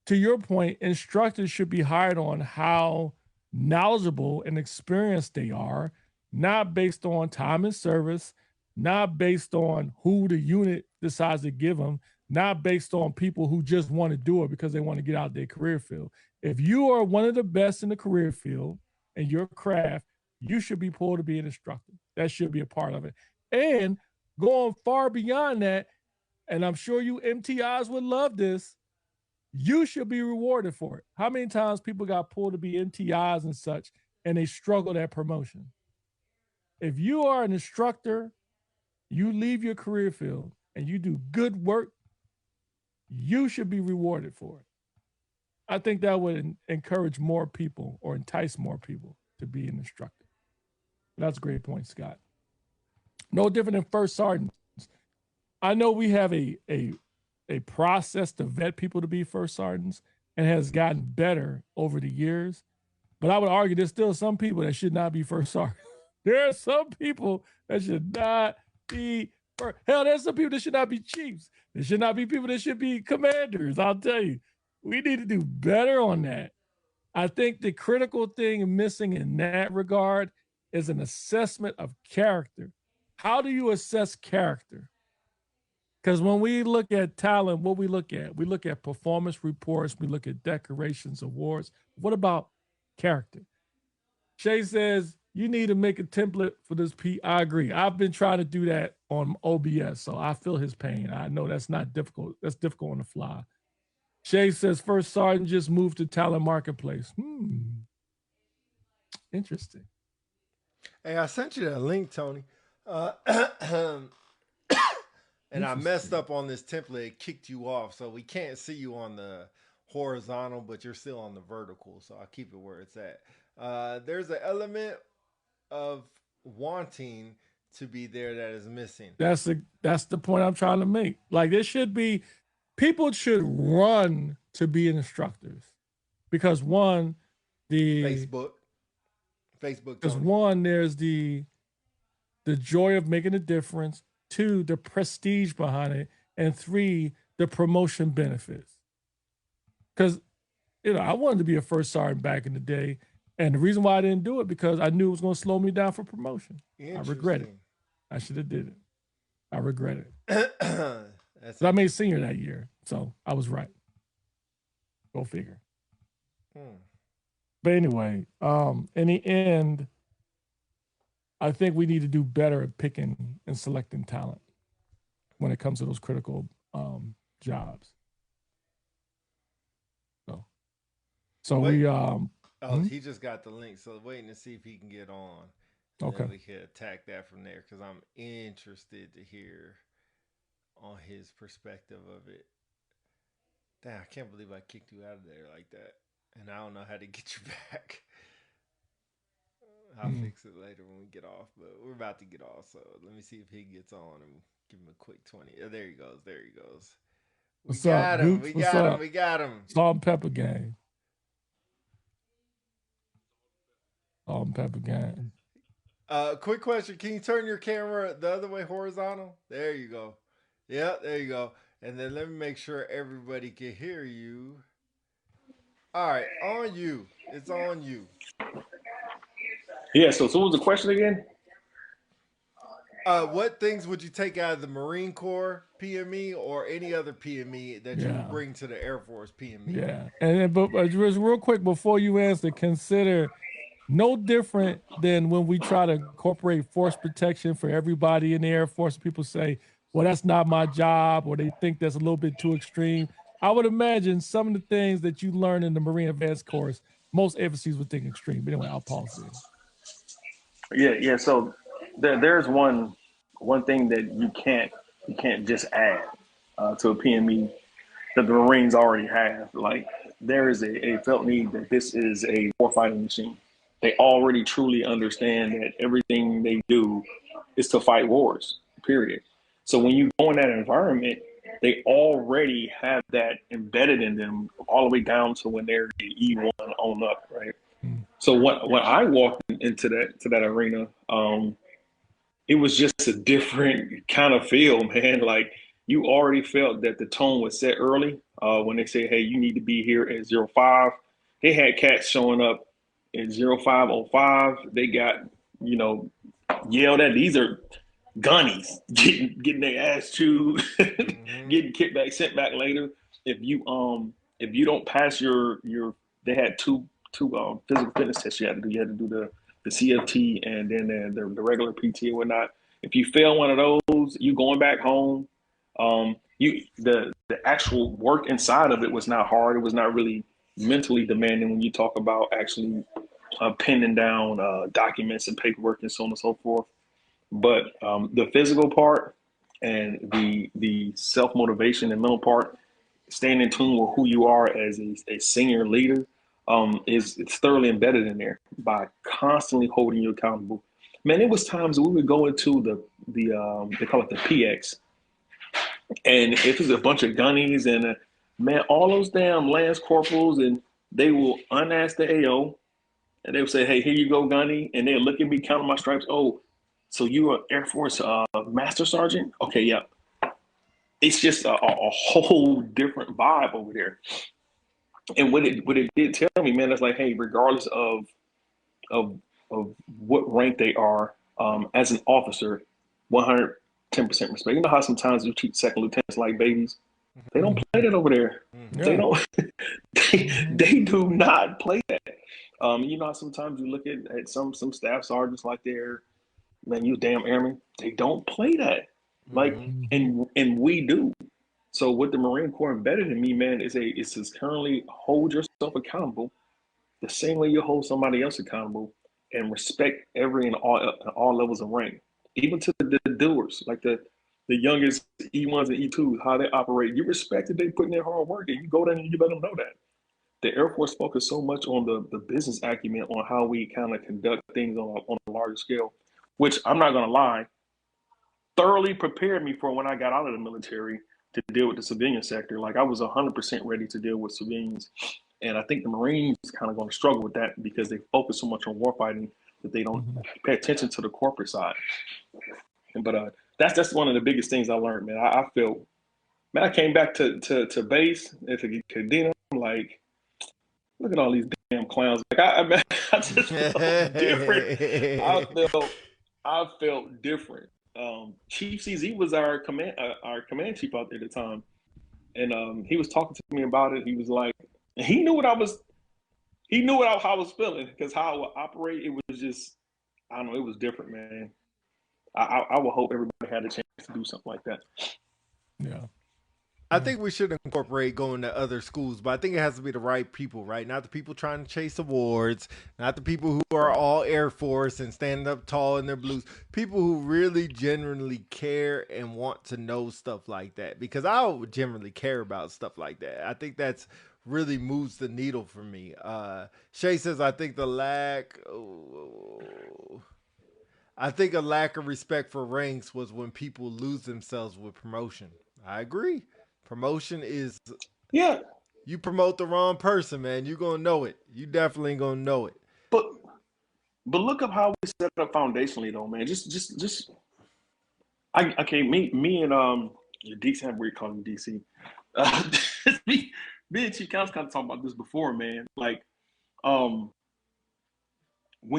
to your point, instructors should be hired on how knowledgeable and experienced they are, not based on time and service, not based on who the unit decides to give them, not based on people who just want to do it because they want to get out their career field. If you are one of the best in the career field and your craft, you should be pulled to be an instructor. That should be a part of it. And going far beyond that, and I'm sure you MTIs would love this, you should be rewarded for it. How many times people got pulled to be MTIs and such, and they struggled at promotion? If you are an instructor, you leave your career field and you do good work, you should be rewarded for it. I think that would encourage more people or entice more people to be an instructor. That's a great point, Scott. No different than first sergeants. I know we have a process to vet people to be first sergeants and has gotten better over the years. But I would argue there's still some people that should not be first sergeants. There are some people that should not be first. Hell, there's some people that should not be chiefs. There should not be people that should be commanders. I'll tell you, we need to do better on that. I think the critical thing missing in that regard is an assessment of character. How do you assess character? Because when we look at talent, what we look at performance reports, we look at decorations, awards. What about character? Shay says, you need to make a template for this I agree. I've been trying to do that on OBS, so I feel his pain. I know that's not difficult. That's difficult on the fly. Shay says, first sergeant just moved to talent marketplace. Interesting. Hey, I sent you that link, Tony. And I messed up on this template. It kicked you off, so we can't see you on the horizontal, but you're still on the vertical, so I'll keep it where it's at. There's an element of wanting to be there that is missing. That's the point I'm trying to make. Like, there should be, people should run to be instructors because one, Facebook. Because one, there's the joy of making a difference. 2, the prestige behind it, and 3, the promotion benefits. Because, I wanted to be a first sergeant back in the day, and the reason why I didn't do it because I knew it was going to slow me down for promotion. I regret it. I should have did it. I regret it. I made senior that year, so I was right. Go figure. But anyway, in the end, I think we need to do better at picking and selecting talent when it comes to those critical jobs. So wait. we he just got the link, so waiting to see if he can get on. Okay, then we can attack that from there because I'm interested to hear on his perspective of it. Damn, I can't believe I kicked you out of there like that, and I don't know how to get you back. I'll fix it later when we get off, but we're about to get off, so let me see if he gets on and give him a quick 20. Oh, there he goes. We got him. Salt and pepper gang. Salt and pepper gang. Quick question. Can you turn your camera the other way horizontal? There you go. Yeah, there you go. And then let me make sure everybody can hear you. All right, on you. It's on you. Yeah, so what was the question again? What things would you take out of the Marine Corps PME or any other PME that you would bring to the Air Force PME? Yeah, and but just real quick before you answer, consider no different than when we try to incorporate force protection for everybody in the Air Force. People say, well, that's not my job, or they think that's a little bit too extreme. I would imagine some of the things that you learn in the Marine Advanced course, most agencies would think extreme. But anyway, I'll pause there. Yeah. So there's one thing that you can't just add to a PME that the Marines already have. Like, there is a felt need that this is a warfighting machine. They already truly understand that everything they do is to fight wars, period. So when you go in that environment, they already have that embedded in them all the way down to when they're E1 on up, right? So when I walked into that arena, it was just a different kind of feel, man. Like, you already felt that the tone was set early when they say, hey, you need to be here at 05. They had cats showing up at 0505. They got, yelled at. These are gunnies getting their ass chewed, getting kicked back, sent back later. If you don't pass your they had two physical fitness tests you had to do. You had to do the CFT and then the regular PT and whatnot. If you fail one of those, you going back home. the actual work inside of it was not hard. It was not really mentally demanding when you talk about actually penning down documents and paperwork and so on and so forth. But the physical part and the self motivation and mental part, staying in tune with who you are as a senior leader, it's thoroughly embedded in there by constantly holding you accountable. Man, it was times we would go into the they call it the PX, and if it's a bunch of gunnies and man, all those damn lance corporals, and they will unask the AO, and they would say, "Hey, here you go, gunny," and they'll look at me, count my stripes. Oh, so you're an Air Force Master Sergeant? Okay, yeah. It's just a whole different vibe over there. And what it did tell me, man, it's like, hey, regardless of of what rank they are, as an officer, 110% respect. You know how sometimes you treat second lieutenants like babies? They don't play that over there. Yeah. They don't. They do not play that. You know how sometimes you look at some staff sergeants like they're, man, you damn airman. They don't play that. Like, and we do. So what the Marine Corps embedded in me, man, is to currently hold yourself accountable the same way you hold somebody else accountable, and respect every and all levels of rank, even to the doers, like the youngest E1s and E2s, how they operate. You respect that they put in their hard work, and you go there and you let them know that. The Air Force focused so much on the business acumen, on how we kind of conduct things on a larger scale, which I'm not going to lie, thoroughly prepared me for when I got out of the military to deal with the civilian sector. Like, I was 100% ready to deal with civilians. And I think the Marines kind of going to struggle with that because they focus so much on warfighting that they don't pay attention to the corporate side. But that's one of the biggest things I learned, man. I felt, man, I came back to base and to Cadena. I'm like, look at all these damn clowns. Like, I just felt different. I felt different. Chief CZ was our command chief out there at the time, and he was talking to me about it. He was like, he knew what I was how I was feeling, because how I would operate, it was just, I don't know, it was different, man. I would hope everybody had a chance to do something like that. Yeah. I think we should incorporate going to other schools, but I think it has to be the right people, right? Not the people trying to chase awards, not the people who are all Air Force and standing up tall in their blues. People who really genuinely care and want to know stuff like that, because I generally care about stuff like that. I think that's really moves the needle for me. Shay says, I think a lack of respect for ranks was when people lose themselves with promotion. I agree. Promotion is, yeah. You promote the wrong person, man, you're gonna know it. You definitely gonna know it. But look up how we set up foundationally, though, man. Okay. Me and DC, I'm really calling DC. Me and Chief Counsel kind of talked about this before, man. Like, when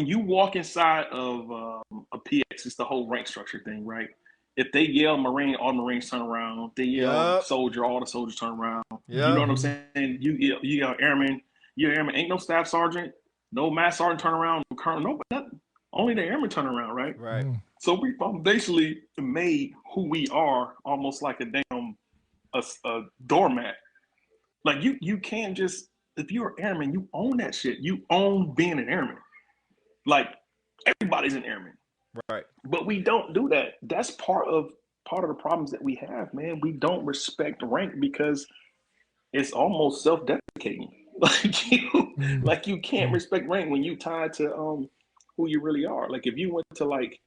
you walk inside of a PX, it's the whole rank structure thing, right? If they yell Marine, all Marines turn around. They yell soldier, all the soldiers turn around. You know what I'm saying? You yell airman, you're airman. Ain't no staff sergeant, no mass sergeant turn around, no colonel, nothing. Only the airman turn around, right? Right. So we foundationally made who we are almost like a damn a doormat. Like, you can't just, if you're an airman, you own that shit. You own being an airman. Like, everybody's an airman. Right. But we don't do that. That's part of the problems that we have, man. We don't respect rank because it's almost self-deprecating. Like you can't respect rank when you tied to who you really are. Like, if you went to, like,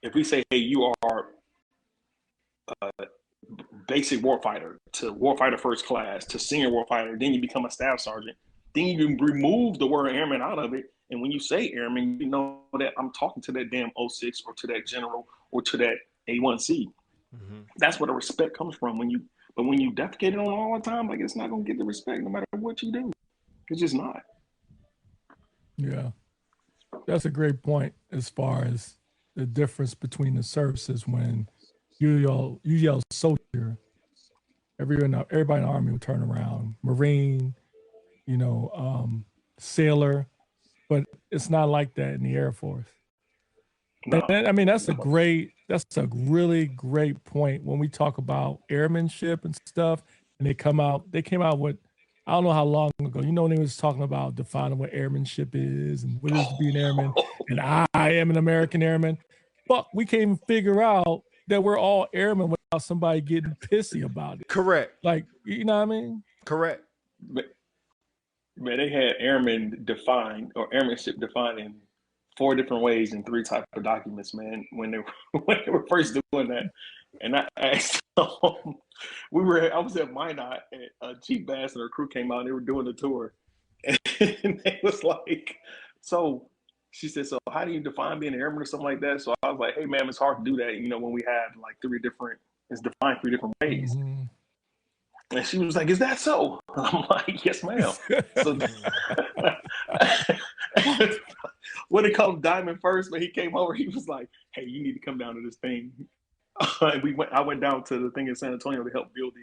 if we say, hey, you are basic warfighter to warfighter first class to senior warfighter, then you become a staff sergeant. Then you remove the word airman out of it. And when you say airman, you know that I'm talking to that damn 06 or to that general or to that A1C. That's where the respect comes from. But when you defecate it on all the time, like, it's not going to get the respect no matter what you do. It's just not. Yeah. That's a great point as far as the difference between the services. When you yell soldier, everybody in the Army will turn around. Marine, sailor, but it's not like that in the Air Force. No. I mean, that's a really great point when we talk about airmanship and stuff. And they came out with, I don't know how long ago, when they was talking about defining what airmanship is and what it is to be an airman. And I am an American airman. But we can't even figure out that we're all airmen without somebody getting pissy about it. Correct. Like, you know what I mean? Correct. Man, they had airman defined or airmanship defined in 4 different ways in 3 types of documents, man, when they were first doing that. And I asked them, I was at Minot, and Chief Bass and her crew came out and they were doing the tour. And they was like, so she said, so how do you define being an airman or something like that? So I was like, hey, ma'am, it's hard to do that, when we have like it's defined 3 different ways. Mm-hmm. And she was like, is that so? I'm like, yes, ma'am. So when it comes Diamond first, when he came over, he was like, hey, you need to come down to this thing. And I went down to the thing in San Antonio to help build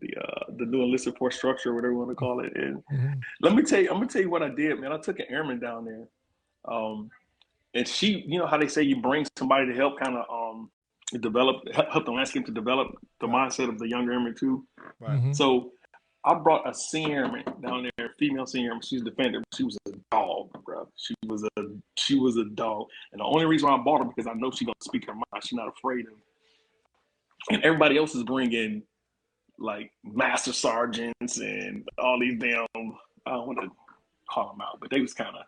the new enlisted force structure, whatever you want to call it. And I'm gonna tell you what I did, man. I took an airman down there. And she, how they say you bring somebody to help kind of help the landscape to develop the mindset of the younger airmen too. Right. So I brought a senior airman down there, female senior airman. She's a defender. She was a dog, bro. She was a dog. And the only reason why I bought her because I know she's gonna speak her mind. She's not afraid of. And everybody else is bringing like master sergeants and all these damn. I don't want to call them out, but they was kind of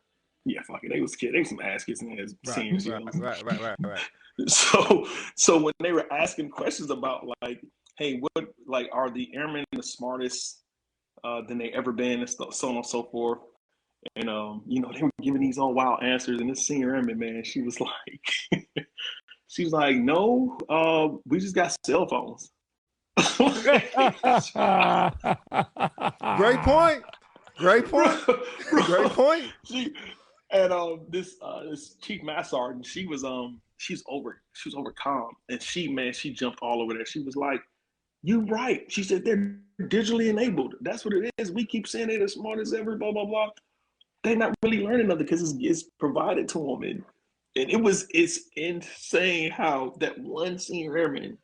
fuck it. They was kids. They was some ass kissing as seniors. Right. So when they were asking questions about like, hey, what like are the airmen the smartest than they ever been, and so on and so forth, and they were giving these all wild answers, and this senior airman, man, she was like, no, we just got cell phones. Great point. Great point. And this chief master sergeant, she's over calm, and she jumped all over there. She was like, "You right." She said they're digitally enabled. That's what it is. We keep saying they're the smartest ever. Blah blah blah. They're not really learning nothing because it's provided to them, and it's insane how that one senior airman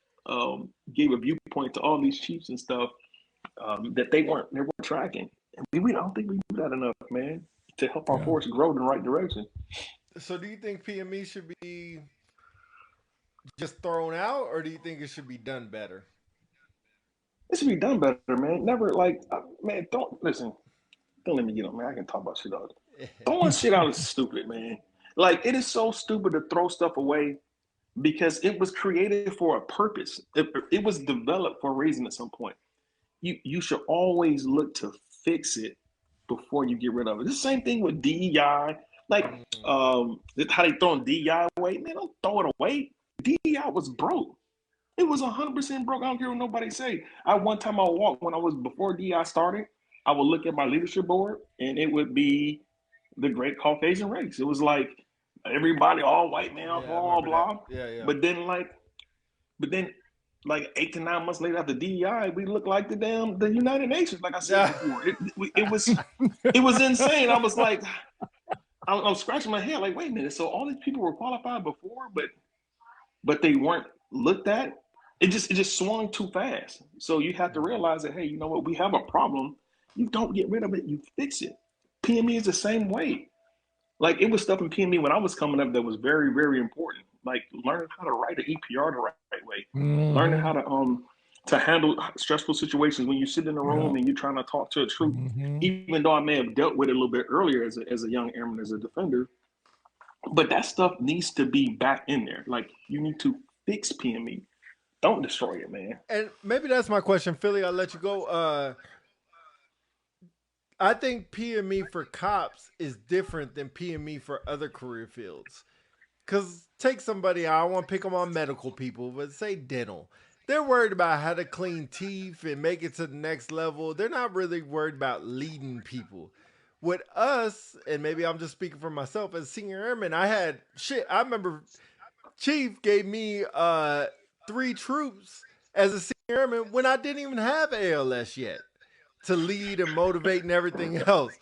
gave a viewpoint to all these chiefs and stuff that they weren't tracking. And I don't think we do that enough, man, to help our force grow in the right direction. So do you think PME should be just thrown out, or do you think it should be done better? It should be done better, man. Never man, don't let me get on, man. I can talk about shit all day. Throwing shit out is stupid, man. Like, it is so stupid to throw stuff away because it was created for a purpose. It was developed for a reason at some point. You should always look to fix it before you get rid of it. It's the same thing with DEI. Like, how they throwing DEI away. Man, don't throw it away. DEI was broke. It was 100% broke. I don't care what nobody say. One time I walked before DEI started, I would look at my leadership board and it would be the great Caucasian race. It was like everybody, all white man, blah, blah. Yeah. But then like 8 to 9 months later after DEI, we look like the United Nations. Like I said before, it was insane. I was like, I was scratching my head like, wait a minute. So all these people were qualified before, but they weren't looked at. It just swung too fast. So you have to realize that, hey, you know what? We have a problem. You don't get rid of it. You fix it. PME is the same way. Like, it was stuff in PME when I was coming up that was very, very important. Like learning how to write an EPR the right way, learning how to handle stressful situations when you sit in a room and you're trying to talk to a troop. Even though I may have dealt with it a little bit earlier as a young airman, as a defender, but that stuff needs to be back in there. Like, you need to fix PME. Don't destroy it, man. And maybe that's my question, Philly. I'll let you go. I think PME for cops is different than PME for other career fields. Because take somebody, I don't want to pick them on medical people, but say dental. They're worried about how to clean teeth and make it to the next level. They're not really worried about leading people. With us, and maybe I'm just speaking for myself, as senior airman, I remember Chief gave me 3 troops as a senior airman when I didn't even have ALS yet to lead and motivate and everything else.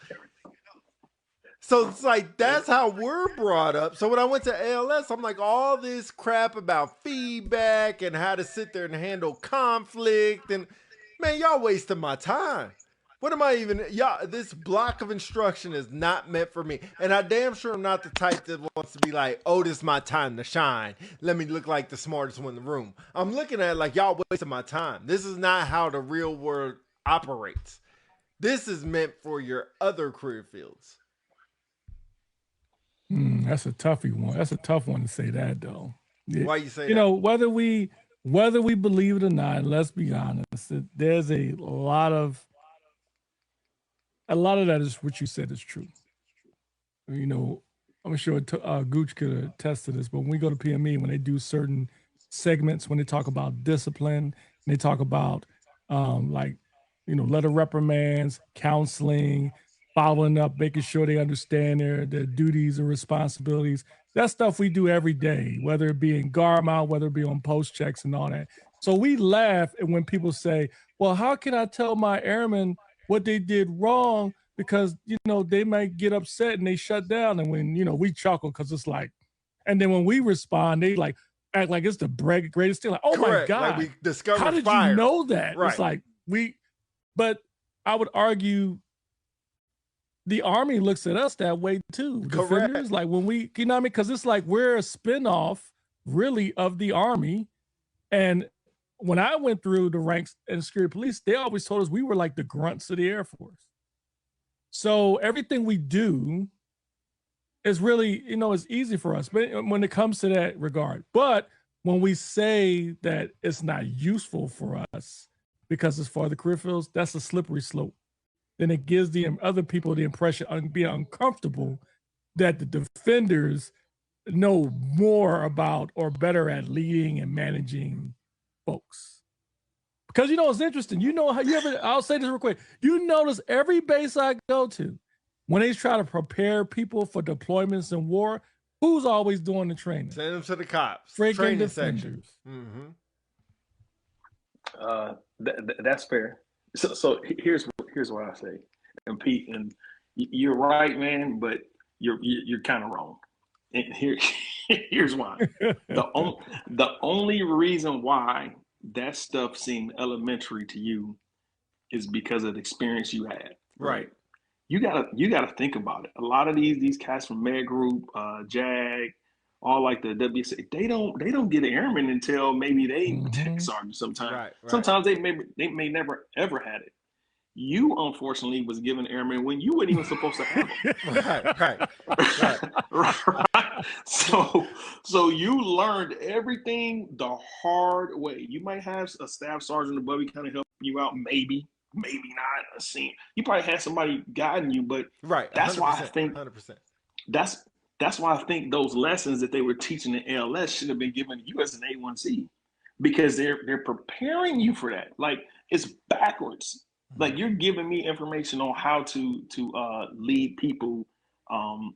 So it's like that's how we're brought up. So when I went to ALS, I'm like, all this crap about feedback and how to sit there and handle conflict, and man, y'all wasting my time. What am I even? Y'all, this block of instruction is not meant for me. And I damn sure am not the type that wants to be like, oh, this is my time to shine. Let me look like the smartest one in the room. I'm looking at it like y'all wasting my time. This is not how the real world operates. This is meant for your other career fields. That's a toughie one. That's a tough one to say that though. Why you say that? You know, whether we believe it or not, let's be honest, there's a lot of that is what you said is true. You know, I'm sure Gooch could attest to this, but when we go to PME, when they do certain segments, when they talk about discipline, and they talk about like, you know, letter reprimands, counseling, following up, making sure they understand their duties and responsibilities. That's stuff we do every day, whether it be in guard mount, whether it be on post checks and all that. So we laugh and when people say, well, how can I tell my airmen what they did wrong? Because, you know, they might get upset and they shut down. And when, you know, we chuckle because it's like, and then when we respond, they like act like it's the greatest thing. Like, oh Correct. My God, like we discovered how did fire. you know that? Right. It's like but I would argue the Army looks at us that way too. Correct. Defenders, like when we, you know what I mean? Because it's like we're a spinoff, really, of the Army. And when I went through the ranks in security police, they always told us we were like the grunts of the Air Force. So everything we do is really, you know, it's easy for us. But when it comes to that regard, but when we say that it's not useful for us because it's for the career fields, that's a slippery slope. Then it gives the other people the impression of being uncomfortable that the defenders know more about or better at leading and managing folks. Because, you know, it's interesting. You know how you ever, I'll say this real quick. You notice every base I go to, when they try to prepare people for deployments in war, who's always doing the training? Send them to the cops. Freaking training defenders. section. That's fair. So here's what I say, and Pete, and you're right, man, but you're kind of wrong. And here's why. The only reason why that stuff seemed elementary to you is because of the experience you had. Right. You gotta think about it. A lot of these cats from Med Group, JAG, all like the WSA, they don't get airmen until maybe they tech sergeant sometimes. Right. Sometimes they may never ever had it. You unfortunately was given airmen when you weren't even supposed to have them. Right. So you learned everything the hard way. You might have a staff sergeant above you kind of help you out, maybe not a scene. You probably had somebody guiding you, but right. That's why I think 100%. That's why I think those lessons that they were teaching in ALS should have been given to you as an A1C, because they're preparing you for that. Like, it's backwards. Like, you're giving me information on how to lead people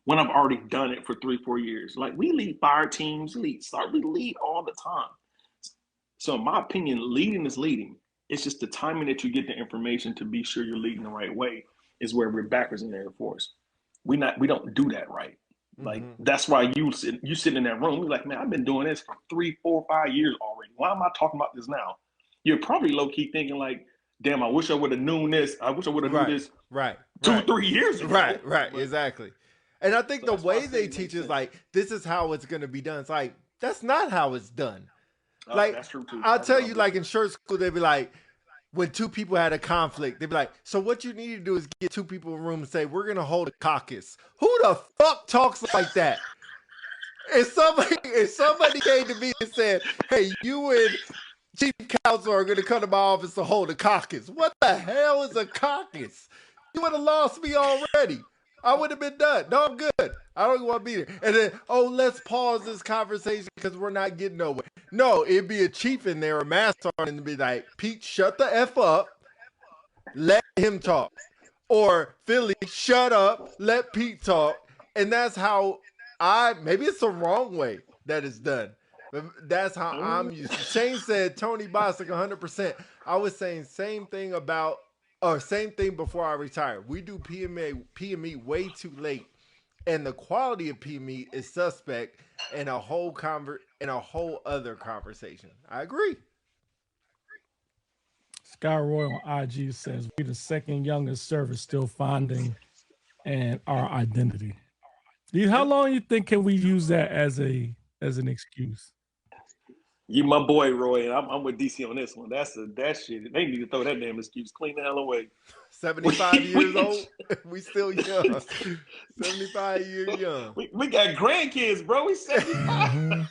when I've already done it for 3-4 years. Like, we lead fire teams, we lead all the time. So in my opinion, leading is leading. It's just the timing that you get the information to be sure you're leading the right way is where we're backwards in the Air Force. We don't do that right. Like, that's why you sit in that room. You're like, man, I've been doing this for 3, 4, 5 years already. Why am I talking about this now? You're probably low key thinking like, damn, I wish I would have known this. I wish I would have known this 2-3 years ago. Right, exactly. And I think the way they teach is like, this is how it's going to be done. It's like, that's not how it's done. Like, that's true too. I'll tell you, like in church school, they'd be like, when 2 people had a conflict, they'd be like, so what you need to do is get 2 people in a room and say, we're going to hold a caucus. Who the fuck talks like that? If somebody came to me and said, hey, you and chief counsel are going to come to my office to hold a caucus. What the hell is a caucus? You would have lost me already. I would have been done. No, I'm good. I don't want to be there. And then, let's pause this conversation because we're not getting nowhere. No, it'd be a chief in there, a master sergeant, and be like, Pete, shut the F up. Let him talk. Or Philly, shut up. Let Pete talk. And that's how maybe it's the wrong way that it's done. But that's how I'm used to. Shane said Tony Bostic 100%. I was saying same thing before I retired. We do PME way too late. and the quality of meat is suspect in a whole other conversation. I agree. Sky Roy on IG says we the second youngest service still finding and our identity. How long you think can we use that as an excuse? You my boy, Roy, and I'm with DC on this one. That shit. They need to throw that damn excuse clean the hell away. 75 years old, we still young. 75 years young. We got grandkids, bro. We 75.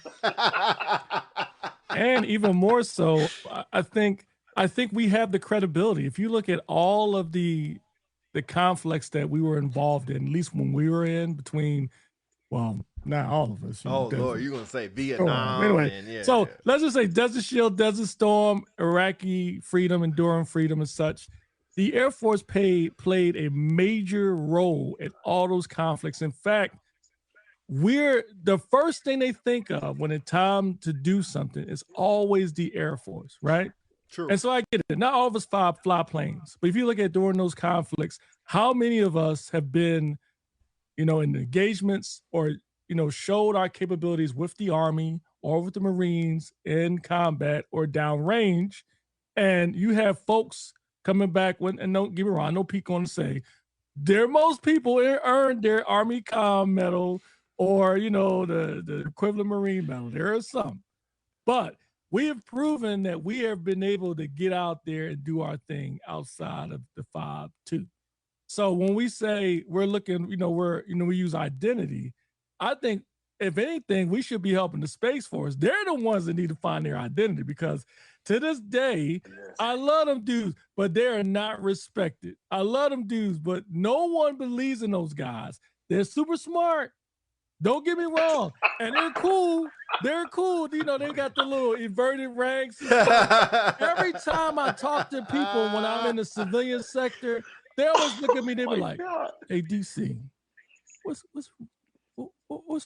And even more so, I think we have the credibility. If you look at all of the conflicts that we were involved in, at least when we were in between, well, not all of us. Oh Lord, you're gonna say Vietnam? Anyway, so let's just say Desert Shield, Desert Storm, Iraqi freedom, Enduring Freedom, and such. The Air Force played a major role in all those conflicts. In fact, we're the first thing they think of when it's time to do something is always the Air Force, right? True. And so I get it. Not all of us fly planes, but if you look at during those conflicts, how many of us have been, in engagements or showed our capabilities with the Army or with the Marines in combat or downrange, and you have folks coming back and don't get me wrong, no peek on to say, most people earned their Army Com Medal or the equivalent Marine medal. There are some, but we have proven that we have been able to get out there and do our thing outside of the 5-2. So when we say we're looking, we use identity. I think if anything, we should be helping the Space Force. They're the ones that need to find their identity because to this day, I love them dudes, but they are not respected. I love them dudes, but no one believes in those guys. They're super smart. Don't get me wrong. And they're cool. They're cool. They got the little inverted ranks. Every time I talk to people when I'm in the civilian sector, they always look at me, they be like, hey, DC, what's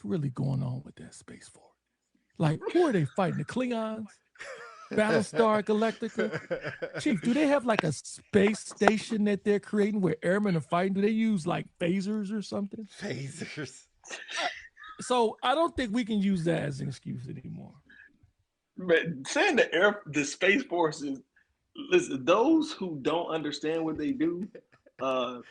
really going on with that Space Force? Like, who are they fighting? The Klingons? Battlestar Galactica? Chief, do they have like a space station that they're creating where airmen are fighting? Do they use like phasers or something? Phasers. So I don't think we can use that as an excuse anymore. But saying the Space Force is, listen, those who don't understand what they do are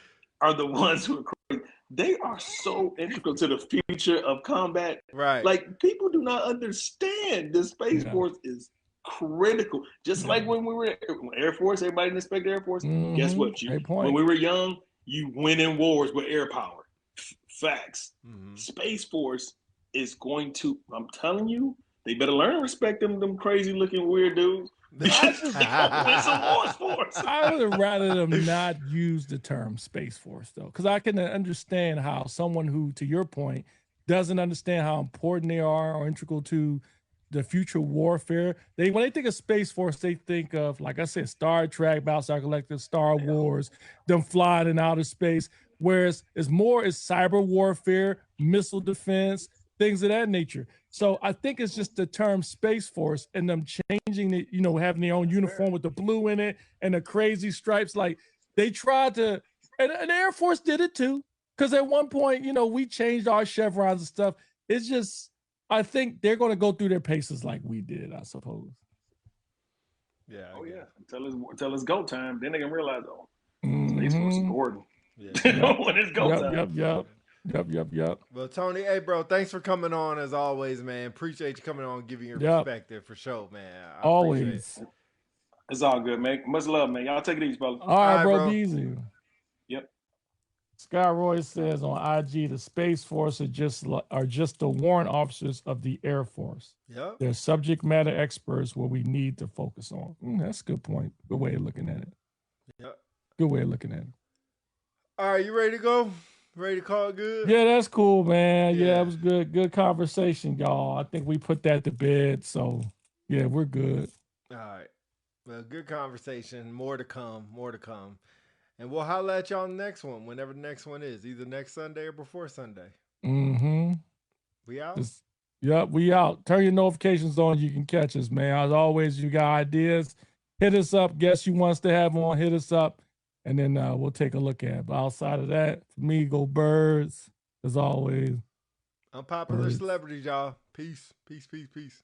the ones who are crazy. They are so integral to the future of combat. Right. Like, people do not understand the Space Force is critical. Just like when we were Air Force, everybody respect the Air Force. Guess what? When we were young, you win in wars with air power. Facts. Space Force is going to, I'm telling you, they better learn to respect them crazy looking weird dudes. I would rather them not use the term Space Force though, because I can understand how someone who, to your point, doesn't understand how important they are or integral to the future warfare. When they think of Space Force, they think of, like I said, Star Trek, Battlestar Galactica, Star Wars, them flying in outer space. Whereas it's cyber warfare, missile defense, things of that nature. So I think it's just the term Space Force and them changing it, having their own uniform with the blue in it and the crazy stripes. Like they tried to, and the Air Force did it too. Because at one point, we changed our chevrons and stuff. It's just, I think they're going to go through their paces like we did, I suppose. Yeah. Oh yeah. Until it's go time, then they can realize, Space Force is important. Yeah. When it's go time. Yep. Well, Tony, hey, bro, thanks for coming on as always, man. Appreciate you coming on and giving your perspective for sure, man. Always. It's all good, man. Much love, man. Y'all take it easy, brother. All right, bro. Be easy. Yep. Sky Roy says on IG, the Space Force are just the warrant officers of the Air Force. Yep. They're subject matter experts where we need to focus on. That's a good point. Good way of looking at it. Yep. Good way of looking at it. All right, you ready to go? Ready to call it good? Yeah, that's cool, man. Yeah, it was good. Good conversation, y'all. I think we put that to bed. So, yeah, we're good. All right. Well, good conversation. More to come. And we'll holler at y'all on the next one, whenever the next one is, either next Sunday or before Sunday. We out? Yep, we out. Turn your notifications on. You can catch us, man. As always, you got ideas, hit us up. Guess you want us to have on, hit us up. And then we'll take a look at it. But outside of that, for me, go Birds. as always. Unpopular celebrities, y'all. Peace, peace, peace, peace.